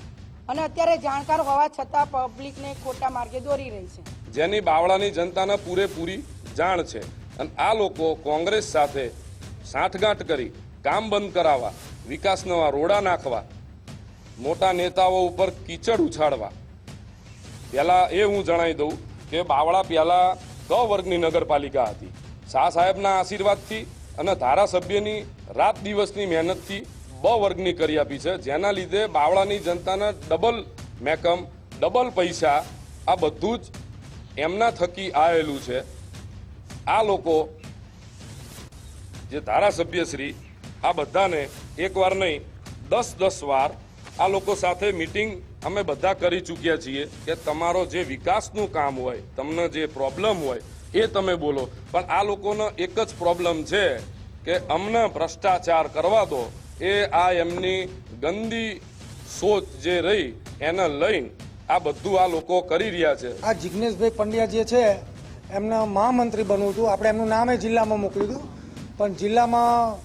અને અત્યારે જાણકાર હોવા છતાં પબ્લિકને ખોટા માર્ગે દોરી રહી છે, જેની બાવળાની જનતાને પૂરેપૂરી જાણ છે. અને આ લોકો કોંગ્રેસ સાથે સાંઠગાંઠ કરી કામ બંધ કરાવવા, વિકાસના રોડા નાખવા, મોટા નેતાઓ ઉપર કીચડ ઉછાળવા. પહેલાં એ હું જણાવી દઉં કે બાવળા પહેલાં ક વર્ગની નગરપાલિકા હતી. શાહ સાહેબના આશીર્વાદથી અને ધારાસભ્યની રાત દિવસની મહેનતથી બ વર્ગની કરી આપી છે, જેના લીધે બાવળાની જનતાને ડબલ મેકમ, ડબલ પૈસા આ બધું જ એમના થકી આવેલું છે. આ લોકો જે ધારાસભ્યશ્રી આ બધાને એકવાર નહીં 10 વાર આ લોકો સાથે મીટિંગ અમે બધા કરી ચૂક્યા છીએ કે તમારો જે વિકાસનું કામ હોય, તમને જે પ્રોબ્લેમ હોય એ તમે બોલો. પણ આ લોકોનો એક જ પ્રોબ્લેમ છે કે અમને ભ્રષ્ટાચાર કરવા દો. એ આ એમની ગંદી સોચ જે રહી એને લઈને આ બધું આ લોકો કરી રહ્યા છે. આ જિગ્નેશભાઈ પંડ્યા જે છે એમને મહામંત્રી બનવું હતું. આપણે એમનું નામ જિલ્લામાં મોકલ્યું હતું, પણ જિલ્લામાં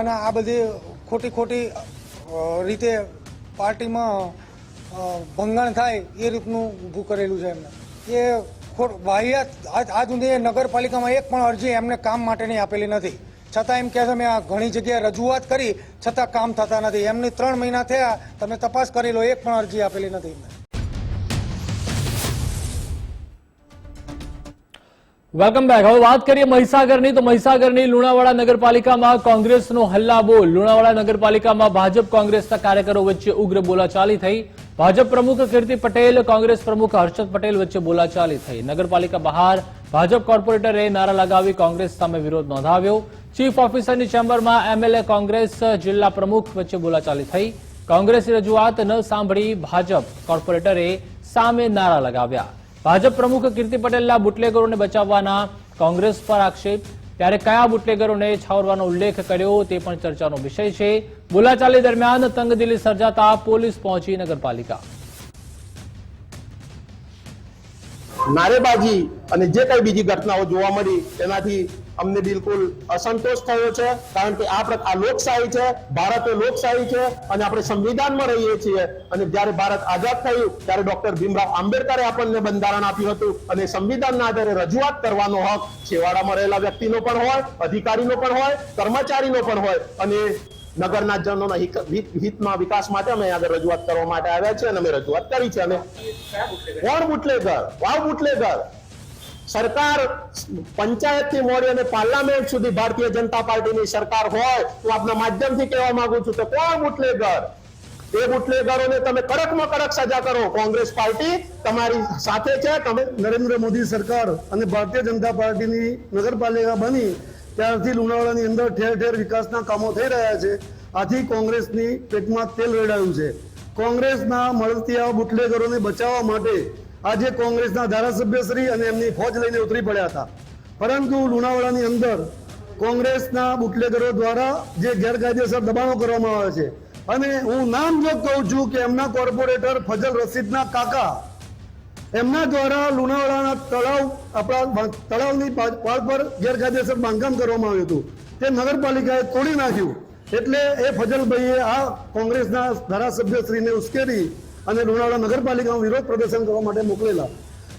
અને આ બધી ખોટી રીતે પાર્ટીમાં ભંગાણ થાય એ રીતનું ઊભું કરેલું છે એમને. એ વાહિયાત આજ સુધી નગરપાલિકામાં એક પણ અરજી એમને કામ માટેની આપેલી નથી. છતાં એમ કહે છે મેં આ ઘણી જગ્યાએ રજૂઆત કરી છતાં કામ થતા નથી. એમની 3 મહિના થયા, તમે તપાસ કરી લો, એક પણ અરજી આપેલી નથી એમને. Welcome back. હવે વાત કરીએ મહીસાગરની. તો મહીસાગરની લુણાવાડા નગરપાલિકામાં કોંગ્રેસનો હલ્લાબોલ. લુણાવાડા નગરપાલિકામાં ભાજપ કોંગ્રેસના કાર્યકરો વચ્ચે ઉગ્ર બોલાચાલી થઈ. ભાજપ પ્રમુખ કીર્તિ પટેલ, કોંગ્રેસ પ્રમુખ હર્ષદ પટેલ વચ્ચે બોલાચાલી થઈ. નગરપાલિકા બહાર ભાજપ કોર્પોરેટરે નારા લગાવી કોંગ્રેસ સામે વિરોધ નોંધાવ્યો. ચીફ ઓફિસરની ચેમ્બરમાં એમએલએ, કોંગ્રેસ જિલ્લા પ્રમુખ વચ્ચે બોલાચાલી થઈ. કોંગ્રેસની રજૂઆત ન સાંભળી ભાજપ કોર્પોરેટરે સામે નારા લગાવ્યા. ભાજપ પ્રમુખ કીર્તિ પટેલના બુટલેગરોને બચાવવાના કોંગ્રેસ પર આક્ષેપ. ત્યારે કયા બુટલેગરોને છાવરવાનો ઉલ્લેખ કર્યો તે પણ ચર્ચાનો વિષય છે. બોલાચાલી દરમિયાન તંગદિલી સર્જાતા પોલીસ પહોંચી નગરપાલિકા. નારેબાજી અને જે કઈ બીજી ઘટનાઓ જોવા મળી તેનાથી અમને બિલકુલ અસંતોષ થયો છે. કારણ કે આ લોકશાહી છે, ભારત એ લોકશાહી છે અને આપણે સંવિધાનમાં રહીએ છીએ. અને જ્યારે ભારત આઝાદ થયું ત્યારે ડોક્ટર ભીમરાવ આંબેડકરે આપણને બંધારણ આપ્યું હતું અને સંવિધાનના આધારે રજૂઆત કરવાનો હક છેવાડામાં રહેલા વ્યક્તિનો પણ હોય, અધિકારીનો પણ હોય, કર્મચારીનો પણ હોય. અને નગરના જનોના હિતમાં વિકાસ માટે અમે આગળ રજૂઆત કરવા માટે આવ્યા છે અને અમે રજૂઆત કરી છે. અને કોણ બુટલેગર? વાવ બુટલેગર. સરકાર પંચાયતથી મોડી અને પાર્લામેન્ટ સુધી ભારતીય જનતા પાર્ટીની સરકાર હોય તો આપના માધ્યમથી કહેવા માંગુ છું તો કોણ બુટલેગર? એ બુટલેગરોને તમે કડકમાં કડક સજા કરો. કોંગ્રેસ પાર્ટી તમારી સાથે છે. તમે નરેન્દ્ર મોદી સરકાર અને ભારતીય જનતા પાર્ટીની નગરપાલિકા બની ત્યારથી લુણાવાડાની અંદર ઠેર ઠેર વિકાસના કામો થઈ રહ્યા છે. આથી કોંગ્રેસની પેટમાં તેલ રેડાયું છે. કોંગ્રેસના મળતિયા બુટલેગરોને બચાવવા માટે આજે કોંગ્રેસના ધારાસભ્યશ્રી અને એમની ફોજ લઈને ઉતરી પડ્યા હતા. પરંતુ લુણાવાડાની અંદર કોંગ્રેસના બુટલેગરો દ્વારા જે ગેરકાયદેસર દબાણો કરવામાં આવે છે, અને હું નામ જો કહું છું કે એમના કોર્પોરેટર ફજલ રશીદના કાકા, એમના દ્વારા લુણાવાડાના આપણા તળાવની પાળ પર ગેરકાયદેસર બાંધકામ કરવામાં આવ્યું હતું. તે નગરપાલિકાએ તોડી નાખ્યું. એટલે એ ફજલભાઈએ આ કોંગ્રેસના ધારાસભ્યશ્રીને ઉશ્કેરી અને લુણાવાડા નગરપાલિકામાં વિરોધ પ્રદર્શન કરવા માટે મોકલેલા.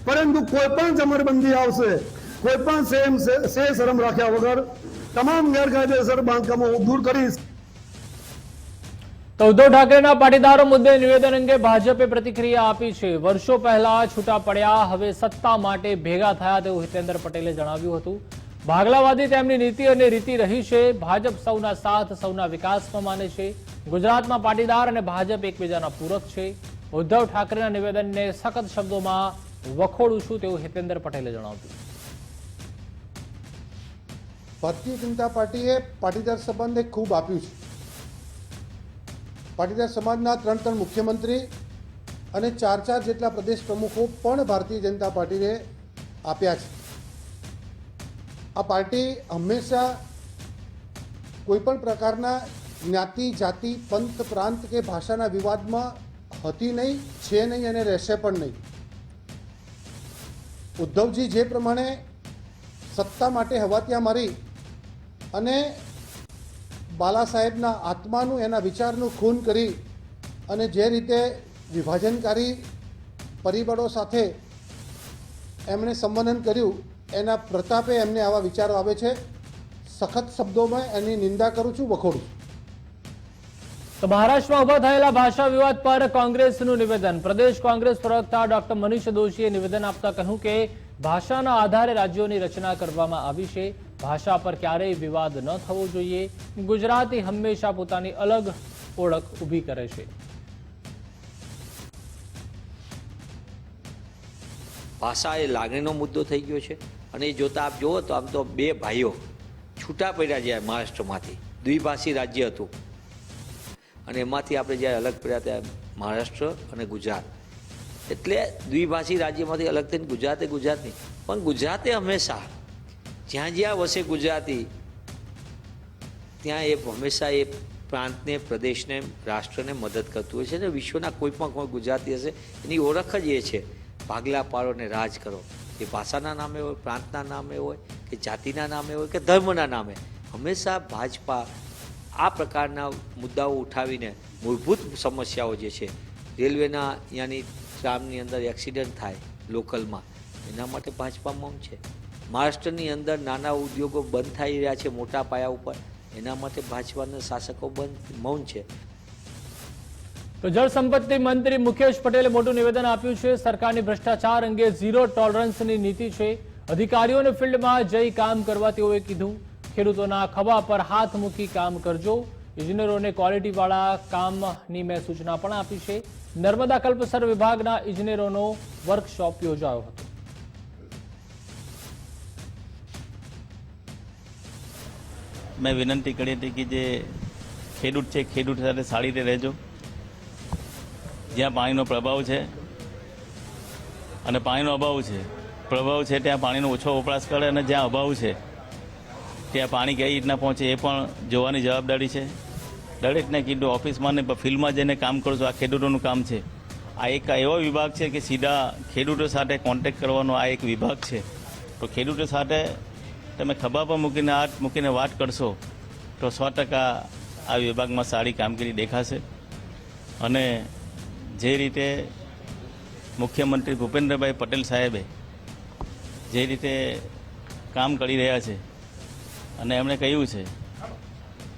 પરંતુ કોઈ પણ જમરબંધી આવશે, કોઈ પણ શરમ રાખ્યા વગર તમામ ગેરકાયદેસર બાંધકામો દૂર કરીશ. તો ઉદ્ધવ ઠાકરેના પાટીદારો મુદ્દે નિવેદન અંગે ભાજપે પ્રતિક્રિયા આપી છે. વર્ષો પહેલા છૂટા પડ્યા, હવે સત્તા માટે ભેગા થયા તેવું હિતેન્દ્ર પટેલે જણાવ્યું હતું. ભાગલાવાદી તેમની નીતિ અને રીતિ રહી છે. ભાજપ સૌના સાથ, સૌના વિકાસમાં માને છે. ગુજરાતમાં પાટીદાર અને ભાજપ એકબીજાના પૂરક છે. ઉદ્ધવ ઠાકરેના નિવેદનને સખત શબ્દોમાં વખોડું છું તેવું હિતેન્દ્ર પટેલે જણાવ્યું. ભારતીય જનતા પાર્ટીએ પાટીદાર સમાજને ખૂબ આપ્યું છે. પાટીદાર સમાજના 3 મુખ્યમંત્રી અને 4 જેટલા પ્રદેશ પ્રમુખો પણ ભારતીય જનતા પાર્ટીને આપ્યા છે. આ પાર્ટી હંમેશા કોઈ પણ પ્રકારના જ્ઞાતિ, જાતિ, પંથ, પ્રાંત કે ભાષાના વિવાદમાં હતી નહીં, છે નહીં અને રહેશે પણ નહીં. ઉદ્ધવજી જે પ્રમાણે સત્તા માટે હવાતિયા મારી અને બાલા સાહેબના આત્માનું, એના વિચારનું ખૂન કરી અને જે રીતે વિભાજનકારી પરિબળો સાથે એમણે સંબોધન કર્યું, એના પ્રતાપે એમને આવા વિચારો આવે છે. સખત શબ્દોમાં એની નિંદા કરું છું, વખોડું છું. તો મહારાષ્ટ્રમાં ઉભા થયેલા ભાષા વિવાદ પર કોંગ્રેસનું નિવેદન. પ્રદેશ કોંગ્રેસ પ્રવક્તા ડોક્ટર મનીષ દોશીએ નિવેદન આપતા કહ્યું કે ભાષાના આધારે રાજ્યોની રચના કરવામાં આવી છે. ભાષા પર ક્યારેય વિવાદ ન થવો જોઈએ. ગુજરાતી હંમેશા પોતાની અલગ ઓળખ ઊભી કરે છે. ભાષા એ લાગણીનો મુદ્દો થઈ ગયો છે અને એ જોતા આપ જુઓ તો આમ તો 2 ભાઈઓ છૂટા પડ્યા છે મહારાષ્ટ્રમાંથી. દ્વિભાષી રાજ્ય હતું અને એમાંથી આપણે જ્યારે અલગ પડ્યા ત્યાં મહારાષ્ટ્ર અને ગુજરાત. એટલે દ્વિભાષી રાજ્યમાંથી અલગ થઈને ગુજરાત નહીં, પણ ગુજરાતે હંમેશા જ્યાં જ્યાં વસે ગુજરાતી ત્યાં એ હંમેશા એ પ્રાંતને, પ્રદેશને, રાષ્ટ્રને મદદ કરતું હોય છે. અને વિશ્વના કોઈ ગુજરાતી હશે એની ઓળખ જ એ છે, ભાગલા પાડો ને રાજ કરો. એ ભાષાના નામે હોય, પ્રાંતના નામે હોય કે જાતિના નામે હોય કે ધર્મના નામે, હંમેશા ભાજપા આ પ્રકારના મુદ્દાઓ ઉઠાવીને મૂળભૂત સમસ્યાઓ જે છે, રેલવેના અહીંયાની ટ્રામની અંદર એક્સિડન્ટ થાય લોકલમાં, એના માટે ભાજપા મૌન છે. મહારાષ્ટ્રની અંદર નાના ઉદ્યોગો બંધ થઈ રહ્યા છે મોટા પાયા ઉપર, એના માટે ભાજપાના શાસકો મૌન છે. તો જળ સંપત્તિ મંત્રી મુકેશ પટેલે મોટું નિવેદન આપ્યું છે. સરકારની ભ્રષ્ટાચાર અંગે ઝીરો ટોલરન્સની નીતિ છે. અધિકારીઓને ફિલ્ડમાં જઈ કામ કરવા તેઓએ કીધું. ખેડૂતોના ખભા પર હાથ મૂકી કામ કરજો. ઇજનેરોને ક્વોલિટીવાળા કામની મેં સૂચના પણ આપી છે. નર્મદા કલ્પસર વિભાગના ઇજનેરોનો વર્કશોપ યોજાયો હતો. મેં વિનંતી કરી હતી કે જે ખેડૂત છે, ખેડૂત સાથે સારી રીતે રહેજો. જ્યાં પાણીનો પ્રભાવ છે અને પાણીનો અભાવ છે, પ્રભાવ છે ત્યાં પાણીનો ઓછો વપરાશ કરે અને જ્યાં અભાવ છે ત્યાં પાણી કઈ રીતના પહોંચે એ પણ જોવાની જવાબદારી છે. દરેકને કીધું ઓફિસમાં ને ફિલ્ડમાં જઈને કામ કરજો. આ ખેડૂતોનું કામ છે. આ એક એવો વિભાગ છે કે સીધા ખેડૂતો સાથે કોન્ટેક્ટ કરવાનો આ એક વિભાગ છે. તો ખેડૂતો સાથે તમે ખભા પર મૂકીને વાત કરશો તો 100% આ વિભાગમાં સારી કામગીરી દેખાશે. અને જે રીતે મુખ્યમંત્રી ભૂપેન્દ્રભાઈ પટેલ સાહેબે જે રીતે કામ કરી રહ્યા છે અને એમણે કહ્યું છે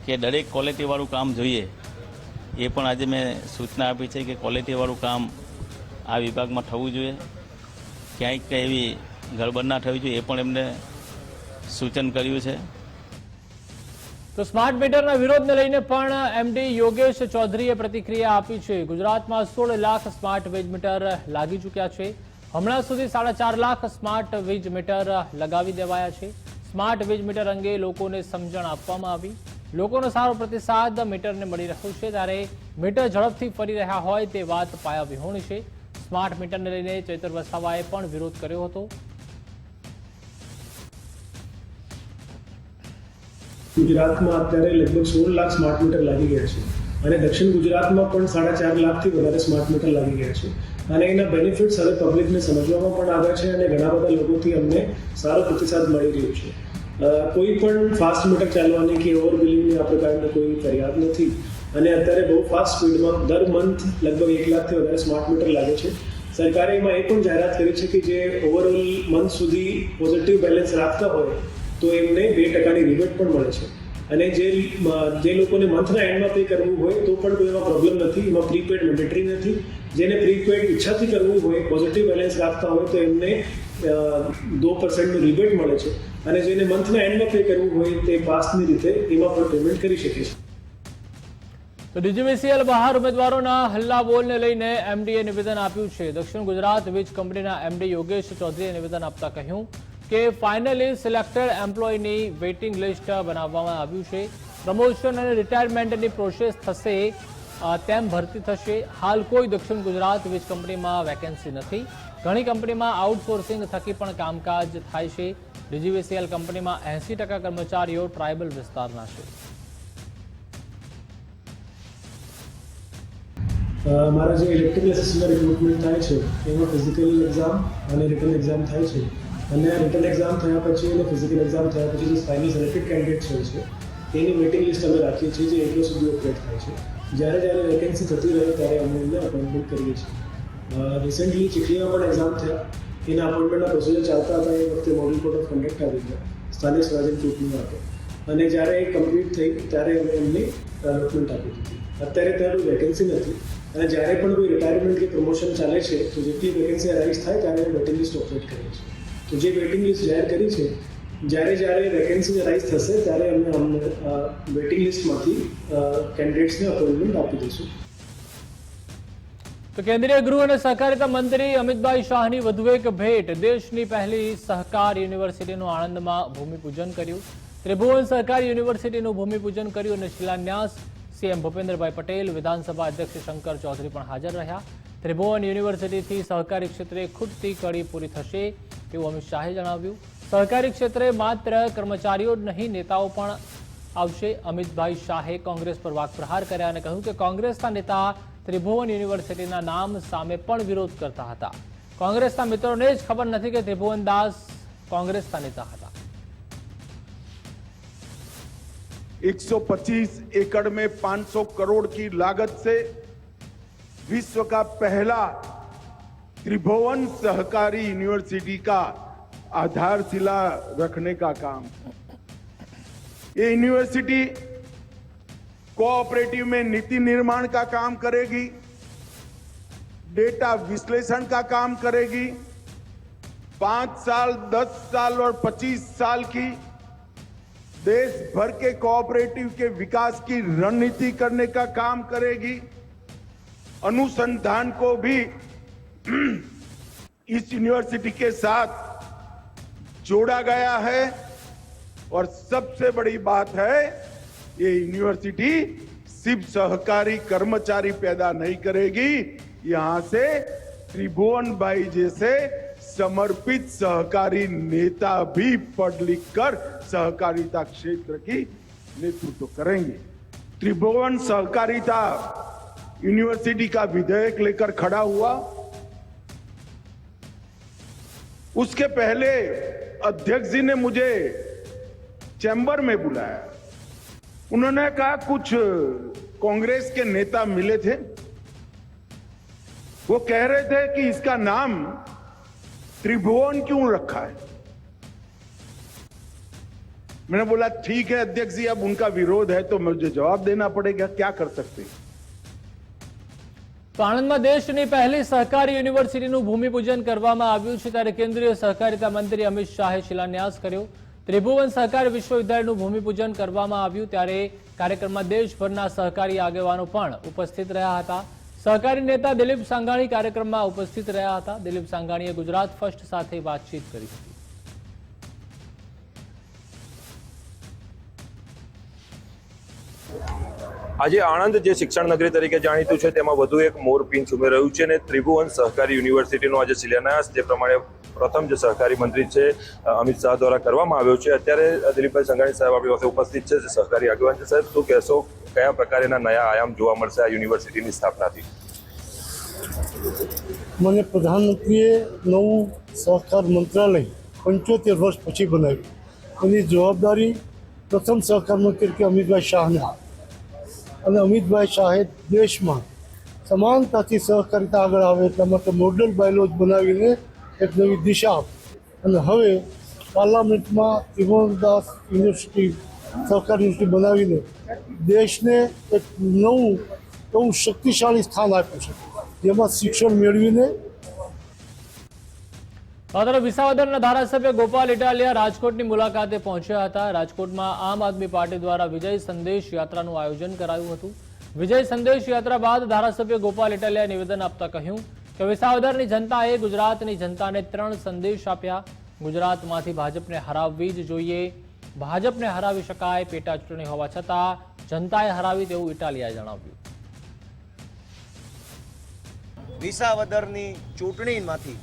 કે દરેક ક્વોલિટીવાળું કામ જોઈએ, એ પણ આજે મેં સૂચના આપી છે કે ક્વોલિટીવાળું કામ આ વિભાગમાં થવું જોઈએ. ક્યાંય કંઈ એવી ગડબડ ના થવી જોઈએ એ પણ એમને સૂચન કર્યું છે. તો સ્માર્ટ મીટરના વિરોધને લઈને પણ એમડી યોગેશ ચૌધરીએ પ્રતિક્રિયા આપી છે. ગુજરાતમાં 16 લાખ સ્માર્ટ વીજ મીટર લાગી ચૂક્યા છે. હમણાં સુધી 4.5 લાખ સ્માર્ટ વીજ મીટર લગાવી દેવાયા છે. સ્માર્ટ વીજ મીટર અંગે લોકોને સમજણ આપવામાં આવી. લોકોનો સારો પ્રતિસાદ મીટરને મળી રહ્યો છે, ત્યારે મીટર ઝડપથી ફરી રહ્યા હોય તે વાત પાયાવિહોણી છે. સ્માર્ટ મીટરને લઈને ચૈતર વસાવાએ પણ વિરોધ કર્યો હતો. ગુજરાતમાં અત્યારે લગભગ 16 લાખ સ્માર્ટ મીટર લાગી ગયા છે અને દક્ષિણ ગુજરાતમાં પણ 4.5 લાખથી વધારે સ્માર્ટ મીટર લાગી ગયા છે અને એના બેનિફિટ્સ હવે પબ્લિકને સમજવામાં પણ આવ્યા છે અને ઘણા બધા લોકોથી અમને સારો પ્રતિસાદ મળી રહ્યો છે. કોઈ પણ ફાસ્ટ મીટર ચાલવાની કે ઓવર બિલિંગની આ પ્રકારની કોઈ ફરિયાદ નથી અને અત્યારે બહુ ફાસ્ટ સ્પીડમાં દર મંથ લગભગ 1 લાખથી વધારે સ્માર્ટ મીટર લાગે છે. સરકારે એમાં એ પણ જાહેરાત કરી છે કે જે ઓવરઓલ મંથ સુધી પોઝિટિવ બેલેન્સ રાખતા હોય તો એમને 2% રિબેટ પણ મળે છે અને જે લોકોને મંથના એન્ડમાં પે કરવું હોય તો પણ કોઈ એમાં પ્રોબ્લેમ નથી. એમાં પ્રીપેડ મેન્ડેટરી નથી. જેને પ્રીપેડ ઈચ્છાથી કરવું હોય, પોઝિટિવ બેલેન્સ રાખતા હોય તો એમને 2% રિબેટ મળે છે અને જેને મંથના એન્ડમાં પે કરવું હોય તે પાસની રીતે એમાં પણ પેમેન્ટ કરી શકે છે. તો ડીજીવીસીએલ બહાર ઉમેદવારોના હલ્લાબોલને લઈને એમડીએ નિવેદન આપ્યું છે. દક્ષિણ ગુજરાત વીજ કંપનીના એમડી યોગેશ ચૌધરીએ નિવેદન આપતા કહ્યું કે ફાઇનલી સિલેક્ટેડ એમ્પ્લોયની વેઇટિંગ લિસ્ટ બનાવવામાં આવ્યું છે. પ્રમોશન અને રિટાયરમેન્ટની પ્રોસેસ થશે તેમ ભરતી થશે. હાલ કોઈ દક્ષિણ ગુજરાત વીજ કંપનીમાં વેકેન્સી નથી. ઘણી કંપનીમાં આઉટસોર્સિંગ થકી પણ કામકાજ થાય છે. ડીજીવીસીએલ કંપનીમાં 80% કર્મચારીઓ ટ્રાયબલ વિસ્તારના છે. મારા જે ઇલેક્ટ્રિકલ એસિસ્ટન્ટ રિક્રુટમેન્ટ થાય છે એમાં ફિઝિકલ એક્ઝામ અને રિટન એક્ઝામ થાય છે અને આ રિટન એક્ઝામ થયા પછી અને ફિઝિકલ એક્ઝામ થયા પછી જે ફાઇનલ સિલેક્ટેડ કેન્ડિડેટ્સ હોય છે તેની વેઇટિંગ લિસ્ટ અમે રાખીએ છીએ જે એટલો સુધી ઓપરેટ થાય છે. જ્યારે વેકેન્સી થતી રહે ત્યારે અમે એમને અપોઇન્ટમેન્ટ કરીએ છીએ. રિસેન્ટલી ચીખલીમાં પણ એક્ઝામ થયા. એના અપોઇન્ટમેન્ટના પ્રોસિજર ચાલતા હતા એ વખતે મોડલ કોડ ઓફ કન્ડક્ટ આવી ગયા સ્થાનિક સ્વરાજ્યની ચૂંટણીમાં હતો અને જ્યારે એ કમ્પ્લીટ થઈ ત્યારે અમે એમને એલોટમેન્ટ આપી દીધી. અત્યારે ત્યાં વેકેન્સી નથી અને જ્યારે પણ કોઈ રિટાયરમેન્ટ કે પ્રમોશન ચાલે છે તો જેટલી વેકેન્સી અરાઇઝ થાય ત્યારે અમે વેઇટિંગ લિસ્ટ ઓપરેટ કરીએ છીએ. તો જે વેઇટિંગ લિસ્ટ જાહેર કરી છે જ્યારે વેકેન્સી અરાઇઝ થશે ત્યારે અમને વેઇટિંગ લિસ્ટમાંથી કેન્ડિડેટ્સને અપોઇન્ટમેન્ટ આપી દઈશું. તો કેન્દ્રીય ગૃહ અને સહકારિતા મંત્રી અમિતભાઈ શાહની વધુ એક ભેટ. દેશની પહેલી સહકાર યુનિવર્સિટીનું આણંદમાં ભૂમિપૂજન કર્યું. ત્રિભુવન સહકારી યુનિવર્સિટીનું ભૂમિપૂજન કર્યું અને શિલાન્યાસ સીએમ ભૂપેન્દ્રભાઈ પટેલ, વિધાનસભા અધ્યક્ષ શંકર ચૌધરી પણ હાજર રહ્યા. ત્રિભુવન યુનિવર્સિટીથી સહકારી ક્ષેત્રે ખૂટતી કડી પૂરી થશે તેવું અમિત શાહે જણાવ્યું. સહકારી ક્ષેત્રે માત્ર કર્મચારીઓ જ નહીં, નેતાઓ પણ આવશે. અમિતભાઈ શાહે કોંગ્રેસ પર વાકપ્રહાર કર્યા અને કહ્યું કે કોંગ્રેસના નેતા ત્રિભુવન યુનિવર્સિટીના નામ સામે પણ વિરોધ કરતા હતા. કોંગ્રેસના મિત્રોને જ ખબર નથી કે ત્રિભુવન દાસ કોંગ્રેસના નેતા હતા. 125 एकड़ में 500 करोड़ की लागत से विश्व का पहला त्रिभुवन सहकारी यूनिवर्सिटी का आधारशिला रखने का काम. ये यूनिवर्सिटी कोऑपरेटिव में नीति निर्माण का काम करेगी, डेटा विश्लेषण का काम करेगी, 5 साल, 10 साल और 25 साल की देश भर के कोऑपरेटिव के विकास की रणनीति करने का काम करेगी. अनुसंधान को भी इस यूनिवर्सिटी के साथ जोड़ा गया है और सबसे बड़ी बात है ये यूनिवर्सिटी सिर्फ सहकारी कर्मचारी पैदा नहीं करेगी, यहां से त्रिभुवन भाई जैसे समर्पित सहकारी नेता भी पढ़ लिख कर सहकारिता क्षेत्र की नेतृत्व करेंगे. त्रिभुवन सहकारिता यूनिवर्सिटी का विधेयक लेकर खड़ा हुआ. उसके पहले अध्यक्ष जी ने मुझे चैम्बर में बुलाया. उन्होंने कहा कुछ कांग्रेस के नेता मिले थे, वो कह रहे थे कि इसका नाम त्रिभुवन क्यों रखा है. मैंने बोला ठीक है अध्यक्ष जी, अब उनका विरोध है तो मुझे जवाब देना पड़ेगा, क्या कर सकते हैं. તો આણંદમાં દેશની પહેલી સહકારી યુનિવર્સિટીનું ભૂમિપૂજન કરવામાં આવ્યું છે ત્યારે કેન્દ્રીય સહકારિતા મંત્રી અમિત શાહે શિલાન્યાસ કર્યો. ત્રિભુવન સહકારી વિશ્વવિદ્યાલયનું ભૂમિપૂજન કરવામાં આવ્યું ત્યારે કાર્યક્રમમાં દેશભરના સહકારી આગેવાનો પણ ઉપસ્થિત રહ્યા હતા. સહકારી નેતા દિલીપ સાંઘાણી કાર્યક્રમમાં ઉપસ્થિત રહ્યા હતા. દિલીપ સાંઘાણીએ ગુજરાત ફર્સ્ટ સાથે વાતચીત કરી હતી. આજે આણંદ જે શિક્ષણ નગરી તરીકે જાણીતું છે તેમાં વધુ એક મોરપીંછ ઉમેરાયું છે અને ત્રિભુવન સહકારી યુનિવર્સિટીનો આજે શિલાન્યાસ જે પ્રમાણે પ્રથમ જે સહકારી મંત્રી છે અમિત શાહ દ્વારા કરવામાં આવ્યો છે. અત્યારે દિલીપભાઈ સંઘાણી સાહેબ આપણી પાસે ઉપસ્થિત છે, જે સહકારી આગેવાન છે. સાહેબ, શું કહેશો, કયા પ્રકારના નયા આયામ જોવા મળશે આ યુનિવર્સિટીની સ્થાપનાથી? મને પ્રધાનમંત્રીએ નવું સહકાર મંત્રાલય 75 વર્ષ પછી બનાવ્યું. એની જવાબદારી પ્રથમ સહકાર મંત્રી તરીકે અમિતભાઈ શાહને, અને અમિતભાઈ શાહે દેશમાં સમાનતાથી સહકારિતા આગળ આવે એટલા માટે મોડલ બાયલોજ બનાવીને એક નવી દિશા આપી. અને હવે પાર્લામેન્ટમાં ત્રિભુવનદાસ યુનિવર્સિટી સહકારી યુનિવર્સિટી બનાવીને દેશને એક નવું શક્તિશાળી સ્થાન આપ્યું છે, જેમાં શિક્ષણ મેળવીને. વિસાવદરના ધારાસભ્ય ગોપાલ ઇટાલિયા રાજકોટની મુલાકાતે પહોંચ્યા હતા. રાજકોટમાં આમ આદમી પાર્ટી દ્વારા વિજય સંદેશ યાત્રાનું આયોજન કરાયું હતું. વિજય સંદેશ યાત્રા બાદ ધારાસભ્ય ગોપાલ ઇટાલિયાએ નિવેદન આપતા કહ્યું કે વિસાવદરની જનતાએ ગુજરાતની જનતાને 3 સંદેશ આપ્યા. ગુજરાતમાંથી ભાજપને હરાવવી જ જોઈએ, ભાજપને હરાવી શકાય, પેટા ચૂંટણી હોવા છતાં જનતાએ હરાવી તેવું ઇટાલિયાએ જણાવ્યું. વિસાવદરની ચૂંટણીમાંથી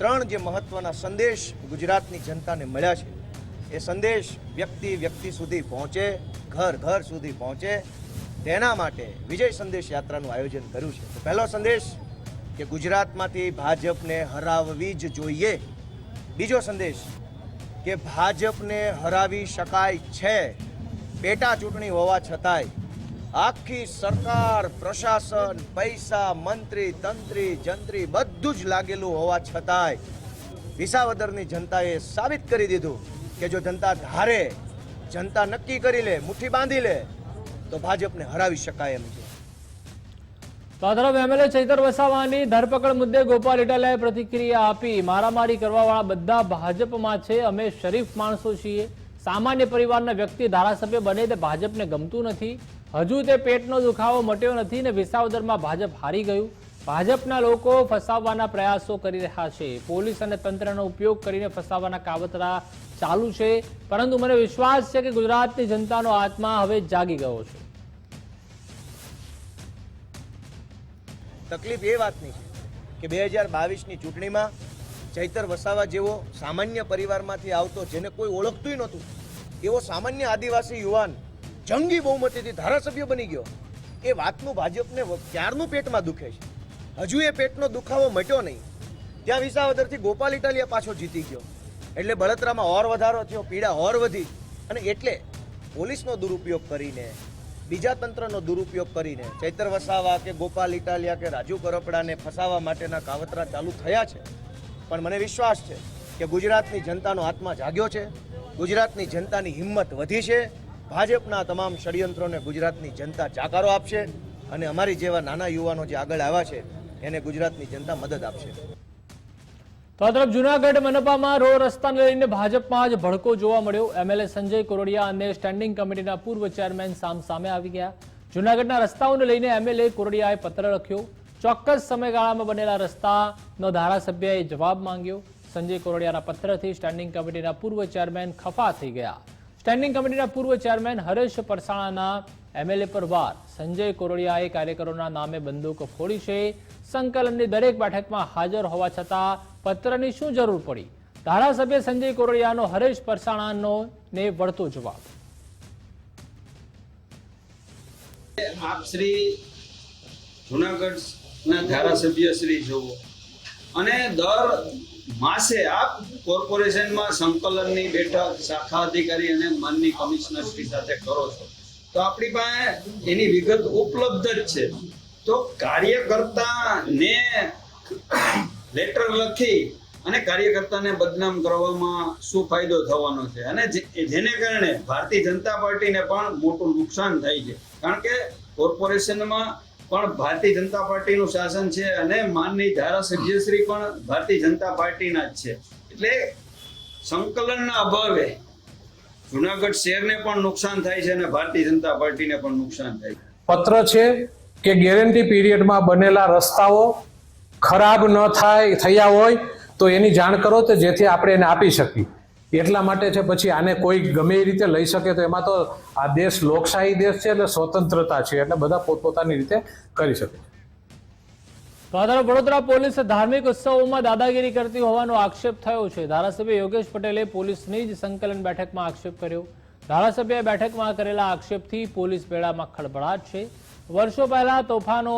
3 જે મહત્વના સંદેશ ગુજરાતની જનતાને મળ્યા છે, એ સંદેશ વ્યક્તિ સુધી પહોંચે, ઘર સુધી પહોંચે, તેના માટે વિજય સંદેશ યાત્રાનું આયોજન કર્યું છે. તો પહેલો સંદેશ કે ગુજરાતમાંથી ભાજપને હરાવવી જ જોઈએ. બીજો સંદેશ કે ભાજપને હરાવી શકાય છે, પેટા ચૂંટણી હોવા છતાંય. આખી સરકાર, પ્રશાસન, પૈસા, મંત્રી, તંત્રી, જંત્રી બધું જ લાગેલું હોવા છતાંય વિસાવદરની જનતાએ સાબિત કરી દીધું કે જો જનતા ધારે, જનતા નક્કી કરી લે, મુઠ્ઠી બાંધી લે, તો ભાજપને હરાવી શકાય એમ છે. તો આ તરફ એમએલએ ચૈતર વસાવાની ધરપકડ મુદ્દે ગોપાલ ઇટાલિયાએ પ્રતિક્રિયા આપી. મારામારી કરવાવાળા બધા ભાજપમાં છે, અમે શરીફ માણસો છીએ. સામાન્ય પરિવારના વ્યક્તિ ધારાસભ્ય બને તે ભાજપને ગમતું નથી. હજુ તે પેટનો દુખાવો મટ્યો નથી ને વિસાવદરમાં ભાજપ હારી ગયું. ભાજપના લોકો ફસાવવાના પ્રયાસો કરી રહ્યા છે. પોલીસ અને તંત્રનો ઉપયોગ કરીને ફસાવવાના કાવતરા ચાલુ છે, પરંતુ મને વિશ્વાસ છે કે ગુજરાતની જનતાનો આત્મા હવે જાગી ગયો છે. તકલીફ એ વાતની છે કે 2022ની ચૂંટણીમાં ચૈતર વસાવા જેવો સામાન્ય પરિવારમાંથી આવતો, જેને કોઈ ઓળખતું નહોતું, એવો સામાન્ય આદિવાસી યુવાન જંગી બહુમતીથી ધારાસભ્ય બની ગયો. એ વાતનું ભાજપને ક્યારનું પેટમાં દુખે છે. હજુ એ પેટનો દુખાવો મટ્યો નહીં. ત્યાં વિસાવદરથી ગોપાલ ઇટાલિયા પાછો જીતી ગયો, એટલે બળતરામાં ઓર વધારો થયો, પીડા ઓર વધી. અને એટલે પોલીસનો દુરુપયોગ કરીને, બીજા તંત્રનો દુરુપયોગ કરીને ચૈતર વસાવા કે ગોપાલ ઇટાલિયા કે રાજુ કરપડાને ફસાવવા માટેના કાવતરા ચાલુ થયા છે. પણ મને વિશ્વાસ છે કે ગુજરાતની જનતાનો આત્મા જાગ્યો છે, ગુજરાતની જનતાની હિંમત વધી છે. ભાજપના તમામ ષડયંત્રોને ગુજરાતની જનતા જાકારો આપશે અને અમારી જેવા નાના યુવાનો જે આગળ આવ્યા છે એને ગુજરાતની જનતા મદદ આપશે. તો આ તરફ જૂનાગઢ મનપામાં રોડ રસ્તાને લઈને ભાજપમાં જ ભડકો જોવા મળ્યો. એમએલએ સંજય કોરડિયા અને સ્ટેન્ડિંગ કમિટીના પૂર્વ ચેરમેન સામે આવી ગયા. જૂનાગઢના રસ્તાઓને લઈને એમએલએ કોરડિયાએ પત્ર લખ્યો. ચોક્કસ સમયગાળામાં બનેલા રસ્તાનો ધારાસભ્યએ જવાબ માંગ્યો. સંજય કોરડિયાના પત્રથી સ્ટેન્ડિંગ કમિટીના પૂર્વ ચેરમેન ખફા થઈ ગયા. સ્ટેન્ડિંગ કમિટીના પૂર્વ ચેરમેન હરેશ પરસાણાના એમએલએ પર વાર. સંજય કોરડિયાએ કાર્યકરોના નામે બંદૂક ફોડી છે. સંકલનની દરેક બેઠકમાં હાજર હોવા છતાં પત્રની શું જરૂર પડી? ધારાસભ્ય સંજય કોરડિયાનો હરેશ પરસાણાનો ને વળતો જવાબ. આપ શ્રી જૂનાગઢના ધારાસભ્ય શ્રી જોવો અને દર માસે આપ કોર્પોરેશનમાં સંકલનની બેઠક શાખા અધિકારી અને માનની કમિશનર શ્રી સાથે કરો છો, તો આપણી પાસે એની વિગત ઉપલબ્ધ જ છે. તો કાર્યકર્તાને લેટર લખી અને કાર્યકર્તાને બદનામ કરવામાં શું ફાયદો થવાનો છે? અને જેને કારણે ભારતીય જનતા પાર્ટીને પણ મોટું નુકસાન થાય છે. કારણ કે કોર્પોરેશનમાં પણ ભારતીય જનતા પાર્ટીનું શાસન છે અને માનની ધારાસભ્યશ્રી પણ ભારતીય જનતા પાર્ટીના જ છે. એટલે સંકલનના અભાવે જુનાગઢ શહેરને પણ નુકસાન થાય છે અને ભારતીય જનતા પાર્ટીને પણ નુકસાન થાય છે. પત્ર છે કે ગેરંટી પીરિયડમાં બનેલા રસ્તાઓ ખરાબ ન થયા હોય તો એની જાણ કરો તો જેથી આપણે એને આપી શકીએ. એટલા માટે છે. પછી આને કોઈ ગમે એ રીતે લઈ શકે તો એમાં તો આ દેશ લોકશાહી દેશ છે એટલે સ્વતંત્રતા છે એટલે બધા પોતપોતાની રીતે કરી શકે. તો આ તરફ વડોદરા પોલીસે ધાર્મિક ઉત્સવોમાં દાદાગીરી કરતી હોવાનો આક્ષેપ થયો છે. ધારાસભ્ય યોગેશ પટેલે પોલીસની જ સંકલન બેઠકમાં આક્ષેપ કર્યો. ધારાસભ્યએ બેઠકમાં કરેલા આક્ષેપથી પોલીસ બેડામાં ખળભળાટ છે. વર્ષો પહેલા તોફાનો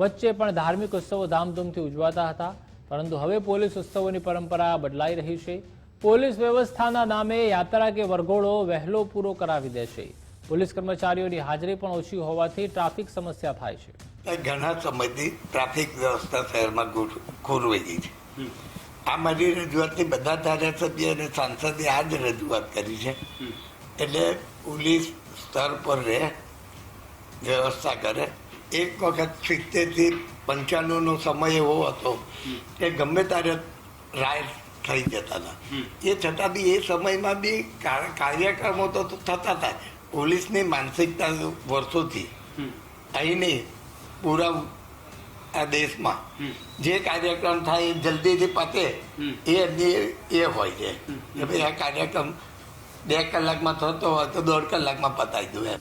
વચ્ચે પણ ધાર્મિક ઉત્સવો ધામધૂમથી ઉજવાતા હતા, પરંતુ હવે પોલીસ ઉત્સવોની પરંપરા બદલાઈ રહી છે. પોલીસ વ્યવસ્થાના નામે યાત્રા કે વરઘોડો વહેલો પૂરો કરાવી દેશે. પોલીસ કર્મચારીઓની હાજરી પણ ઓછી હોવાથી ટ્રાફિક સમસ્યા થાય છે. ઘણા સમયથી ટ્રાફિક વ્યવસ્થા શહેરમાં ખોરવાઈ ગઈ છે. આ મારી રજૂઆતની બધા ધારાસભ્ય અને સાંસદે આ જ રજૂઆત કરી છે. એટલે પોલીસ સ્તર પર રહે, વ્યવસ્થા કરે. એક વખત 70-95નો સમય એવો હતો કે ગમે ત્યારે રાઈડ થઈ જતા હતા. એ છતાં બી એ સમયમાં બી કાર્યક્રમો તો થતા હતા. પોલીસની માનસિકતા વર્ષોથી અહીં નહીં પૂરા આ દેશમાં જે કાર્યક્રમ થાય એ જલ્દીથી પતે એ હોય છે કે ભાઈ આ કાર્યક્રમ 2 કલાકમાં થતો હોય તો 1.5 કલાકમાં પતાવી દો એમ.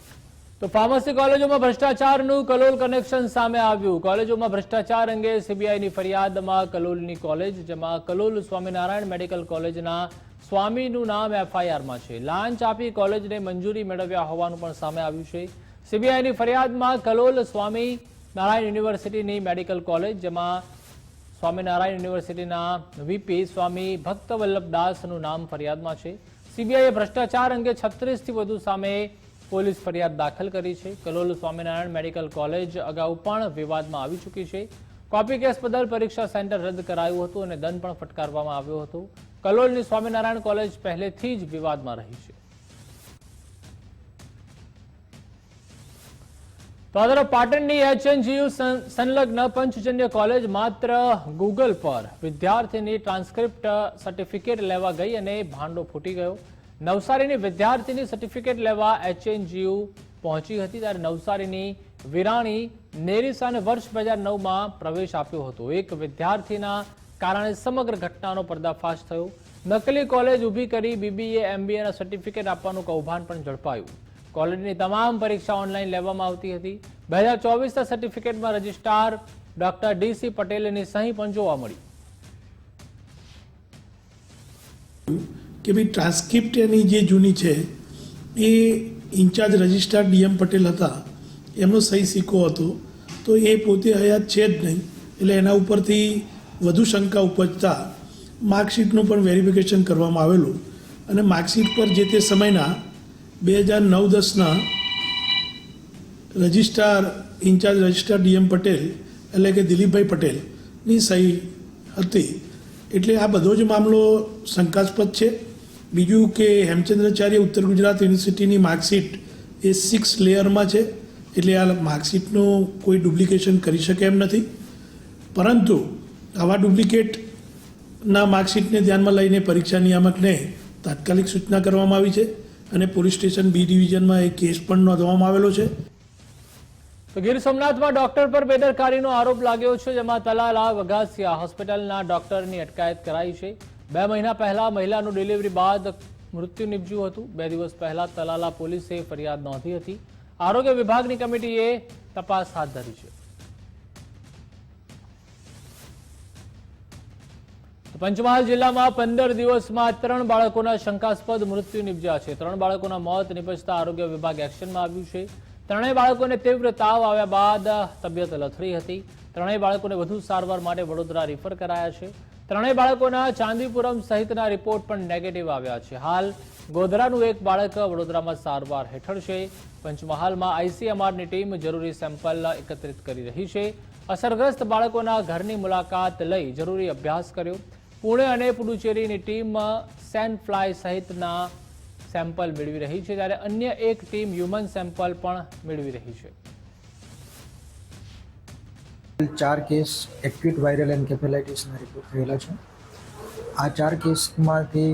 તો ફાર્મસી કોલેજોમાં ભ્રષ્ટાચારનું કલોલ કનેક્શન સામે આવ્યું. કોલેજોમાં ભ્રષ્ટાચાર અંગે સીબીઆઈની ફરિયાદમાં કલોલની કોલેજ, જેમાં કલોલ સ્વામિનારાયણ મેડિકલ કોલેજના સ્વામીનું નામ એફઆઈઆરમાં છે. લાંચ આપી કોલેજને મંજૂરી મેળવ્યા હોવાનું પણ સામે આવ્યું છે. સીબીઆઈની ફરિયાદમાં કલોલ સ્વામિનારાયણ યુનિવર્સિટીની મેડિકલ કોલેજ, જેમાં સ્વામિનારાયણ યુનિવર્સિટીના વીપી સ્વામી ભક્તવલ્લભદાસનું નામ ફરિયાદમાં છે. સીબીઆઈએ ભ્રષ્ટાચાર અંગે 36થી વધુ સામે પોલીસ ફરિયાદ દાખલ કરી છે. કલોલ સ્વામિનારાયણ મેડિકલ કોલેજ અગાઉ પણ વિવાદમાં આવી ચૂકી છે. કોપી કેસ બદલ પરીક્ષા સેન્ટર રદ કરાયું હતું અને દંડ પણ ફટકારવામાં આવ્યો હતો. કલોલની સ્વામિનારાયણ કોલેજ પહેલેથી જ વિવાદમાં રહી છે. તો આ તરફ પાટણની HNGU સંલગ્ન પંચજન્ય કોલેજ માત્ર ગૂગલ પર વિદ્યાર્થીની ટ્રાન્સક્રિપ્ટ સર્ટિફિકેટ લેવા ગઈ અને ભાંડો ફૂટી ગયો. નવસારીની વિદ્યાર્થીની સર્ટિફિકેટ લેવા HNGU પહોંચી હતી, ત્યારે નવસારીની વિરાણી નેરિસાને વર્ષ 2009માં પ્રવેશ આપ્યો હતો. એક વિદ્યાર્થીના કારણે સમગ્ર ઘટનાનો પર્દાફાશ થયો. નકલી કોલેજ ઊભી કરી BBA MBAના સર્ટિફિકેટ આપવાનું કૌભાંડ પણ ઝડપાયું. કોલેજની તમામ પરીક્ષા ઓનલાઈન લેવામાં આવતી હતી. 2024ના સર્ટિફિકેટમાં રજિસ્ટ્રાર ડોક્ટર DC પટેલની સહી પણ જોવા મળી. કે ભાઈ ટ્રાન્સક્રિપ્ટ એની જે જૂની છે એ ઇન્ચાર્જ રજિસ્ટ્રાર DM પટેલ હતા, એમનો સહી સિક્કો હતો, તો એ પોતે હયાત છે જ નહીં. એટલે એના ઉપરથી વધુ શંકા ઉપજતા માર્કશીટનું પણ વેરિફિકેશન કરવામાં આવેલું અને માર્કશીટ પર જે તે સમયના 2009-10ના registrar in charge registrar DM Patel એટલે કે દિલીપભાઈ પટેલની સહી હતી. એટલે આ બધો જ મામલો શંકાસ્પદ છે. બીજું કે હેમચંદ્રાચાર્ય ઉત્તર ગુજરાત યુનિવર્સિટીની માર્કશીટ એ 6 લેયરમાં છે, એટલે આ માર્કશીટનું કોઈ ડુપ્લિકેશન કરી શકે એમ નથી. પરંતુ આવા ડુપ્લિકેટના માર્કશીટને ધ્યાનમાં લઈને પરીક્ષા નિયામકને તાત્કાલિક સૂચના કરવામાં આવી છે અને પોલીસ સ્ટેશન B ડિવિઝનમાં એક કેસ પણ નોંધવામાં આવેલો છે. તો ગીર સોમનાથમાં ડોક્ટર પર બેદરકારીનો આરોપ લાગ્યો છે, જેમાં તલાલા વઘાસિયા હોસ્પિટલના ડોક્ટરની અટકાયત કરાઈ છે. 2 મહિના પહેલા મહિલાનું ડિલિવરી બાદ મૃત્યુ નિપજ્યું હતું. 2 દિવસ પહેલા તલાલા પોલીસે ફરિયાદ નોંધી હતી. આરોગ્ય વિભાગની કમિટીએ તપાસ હાથ ધરી છે. પંચમહાલ જિલ્લામાં 15 દિવસમાં 3 બાળકોના શંકાસ્પદ મૃત્યુ નિપજ્યા છે. 3 બાળકોના મોત નિપજતા આરોગ્ય વિભાગ એક્શનમાં આવ્યું છે. 3 બાળકોને તીવ્ર તાવ આવ્યા બાદ તબિયત લથડી હતી. 3 બાળકોને વધુ સારવાર માટે વડોદરા રેફર કરાયા છે. 3 બાળકોના ચાંદીપુરમ સહિતના રિપોર્ટ પણ નેગેટિવ આવ્યા છે. હાલ ગોધરાનું એક બાળક વડોદરામાં સારવાર હેઠળ છે. પંચમહાલમાં ICMRની ટીમ જરૂરી સેમ્પલ એકત્રિત કરી રહી છે. અસરગ્રસ્ત બાળકોના ઘરની મુલાકાત લઈ જરૂરી અભ્યાસ કર્યો. પુણે અને પુડુચેરીની ટીમ સેન્ડફ્લાય સહિતના સેમ્પલ મેળવી રહી છે, ત્યારે અન્ય એક ટીમ હ્યુમન સેમ્પલ પણ મેળવી રહી છે. 4 કેસ એક્યુટ વાયરલ એન્કેફેલાઇટિસના રિપોર્ટ થયેલા છે. આ 4 કેસમાંથી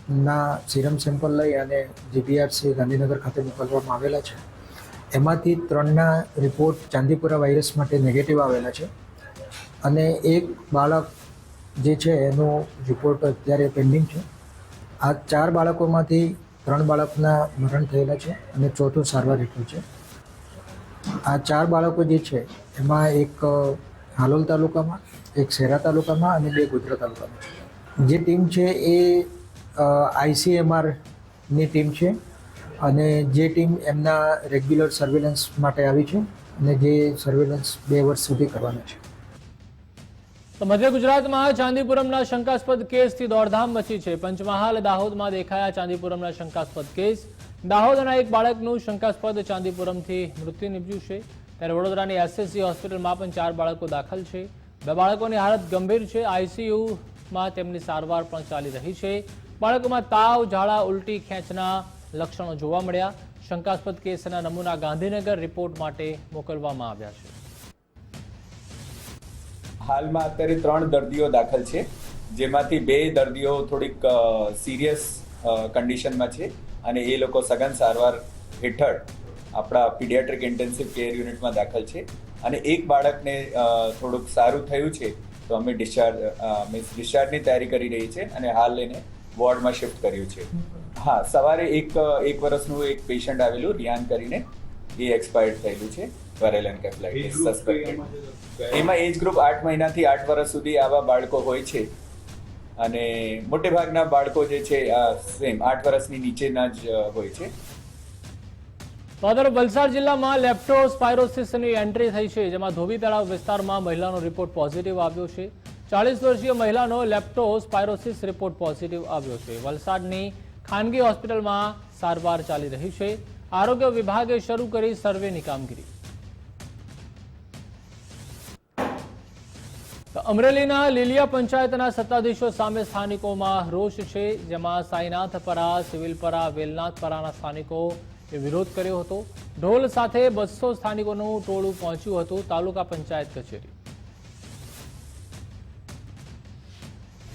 ના સિરમ સેમ્પલ લઈ અને જીપીઆરસી ગાંધીનગર ખાતે મોકલવામાં આવેલા છે. એમાંથી 3ના રિપોર્ટ ચાંદીપુરા વાયરસ માટે નેગેટિવ આવેલા છે અને એક બાળક જે છે એનો રિપોર્ટ અત્યારે પેન્ડિંગ છે. આ 4 બાળકોમાંથી 3 બાળકના મરણ થયેલા છે અને ચોથું સારવાર હેઠળ છે. આ 4 બાળકો જે છે એમાં એક હાલોલ તાલુકામાં, એક શહેરા તાલુકામાં અને 2 ગોધરા તાલુકામાં છે. જે ટીમ છે એ ICMRની ટીમ છે અને જે ટીમ એમના રેગ્યુલર સર્વેલન્સ માટે આવી છે અને જે સર્વેલન્સ 2 વર્ષ સુધી કરવાના છે. તો મધ્ય ગુજરાતમાં ચાંદીપુરમના શંકાસ્પદ કેસથી દોડધામ મચી છે. પંચમહાલ, દાહોદમાં દેખાયા ચાંદીપુરમના શંકાસ્પદ કેસ. દાહોદના એક બાળકનું શંકાસ્પદ ચાંદીપુરમથી મૃત્યુ નિપજ્યું છે. ત્યારે વડોદરાની SSC હોસ્પિટલમાં પણ 4 બાળકો દાખલ છે. 2 બાળકોની હાલત ગંભીર છે. ICUમાં તેમની સારવાર પણ ચાલી રહી છે. બાળકોમાં તાવ, ઝાડા, ઉલટી, ખેંચના લક્ષણો જોવા મળ્યા. શંકાસ્પદ કેસના નમૂના ગાંધીનગર રિપોર્ટ માટે મોકલવામાં આવ્યા છે. હાલમાં અત્યારે 3 દર્દીઓ દાખલ છે, જેમાંથી 2 દર્દીઓ થોડીક સિરિયસ કન્ડિશનમાં છે અને એ લોકો સઘન સારવાર હેઠળ આપણા પીડિયાટ્રિક ઇન્ટેન્સિવ કેર યુનિટમાં દાખલ છે અને એક બાળકને થોડુંક સારું થયું છે તો અમે ડિસ્ચાર્જની તૈયારી કરી રહી છે અને હાલ એને વોર્ડમાં શિફ્ટ કર્યું છે. હા, સવારે એક વર્ષનું એક પેશન્ટ આવેલું રિયાન કરીને, એ એક્સપાયર્ડ થયેલું છે વાયરલ એન્કેફેલાઇટિસ સસ્પેક્ટેડ. એમાં એજ ગ્રુપ 8 મહિનાથી 8 વર્ષ સુધી આવા બાળકો હોય છે અને મોટેભાગના બાળકો જે છે સેમ 8 વર્ષની નીચેના જ હોય છે. વલસાડ જિલ્લામાં લેપ્ટોસ્પાયરોસિસની એન્ટ્રી થઈ છે, જેમાં ધોબી તળાવ વિસ્તારમાં મહિલાનો રિપોર્ટ પોઝિટિવ આવ્યો છે. 40 વર્ષીય મહિલાનો લેપ્ટોસ્પાયરોસિસ રિપોર્ટ પોઝિટિવ આવ્યો છે. વલસાડની ખાનગી હોસ્પિટલમાં સારવાર ચાલી રહી છે. આરોગ્ય વિભાગે શરૂ કરી સર્વેની કામગીરી. અમરેલીના લીલિયા પંચાયતના સત્તાધીશો સામે સ્થાનિકોમાં રોષ છે, જેમાં સાઈનાથપરા, સિવિલપરા, વેલનાથપરાના સ્થાનિકો વિરોધ કર્યો હતો. ઢોલ સાથે 200 સ્થાનિકોનું ટોળું પહોંચ્યું હતું તાલુકા પંચાયત કચેરી.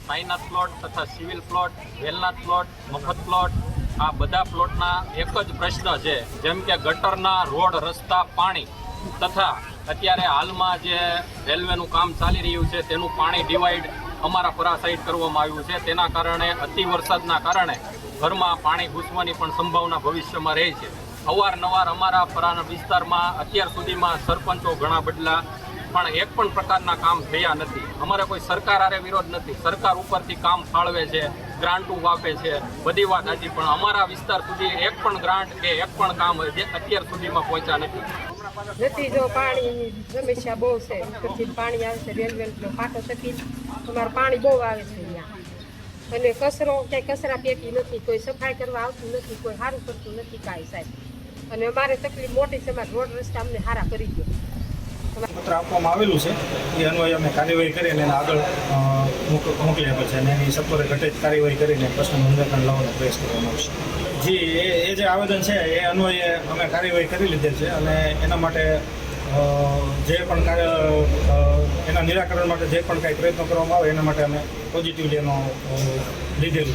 સાઈનાથ પ્લોટ તથા સિવિલ પ્લોટ, વેલનાથ પ્લોટ, મફત પ્લોટ, આ બધા પ્લોટના એક જ પ્રશ્ન છે, જેમ કે ગટરના, રોડ, રસ્તા, પાણી તથા અત્યારે હાલમાં જે રેલવેનું કામ ચાલી રહ્યું છે તેનું પાણી ડિવાઈડ અમારા પરા સાઈડ કરવામાં આવ્યું છે. તેના કારણે અતિ વરસાદના કારણે ઘરમાં પાણી ઘૂસવાની પણ સંભાવના ભવિષ્યમાં રહે છે. અવારનવાર અમારા પરાના વિસ્તારમાં અત્યાર સુધીમાં સરપંચો ઘણા બદલા, પણ એક પણ પ્રકારના કામ થયા નથી. અમારે કોઈ સરકાર હારે વિરોધ નથી, સરકાર ઉપરથી કામ ફાળવે છે, ગ્રાન્ટો આપે છે, બધી વાત સાચી, પણ અમારા વિસ્તાર સુધી એક પણ ગ્રાન્ટ કે એક પણ કામ અત્યાર સુધીમાં પહોંચ્યા નથી. જો પાણીની સમસ્યા બહુ છે, ઉપરથી પાણી આવે છે, રેલવે પાટો થકી અમારે પાણી બહુ આવે છે અહીંયા અને કચરો ક્યાંય કચરા પેટી નથી, કોઈ સફાઈ કરવા આવતું નથી, કોઈ સારું કરતું નથી કાંઈ સાહેબ. અને અમારે તકલીફ મોટી છે, અમારે રોડ રસ્તા અમને સારા કરી દો. પત્ર આપવામાં આવેલું છે એ અન્વયે અમે કાર્યવાહી કરીને એને આગળ મોકલી આપે છે અને એની સત્વરે ઘટિત કાર્યવાહી કરીને પ્રશ્નનું નિરાકરણ લાવવાનો પ્રયાસ કરવામાં આવશે. જી, એ જે આવેદન છે એ અન્વયે અમે કાર્યવાહી કરી લીધેલ છે અને એના માટે જે પણ એના નિરાકરણ માટે જે પણ કાંઈ પ્રયત્નો કરવામાં આવે એના માટે અમે પોઝિટિવલી એનો લીધેલું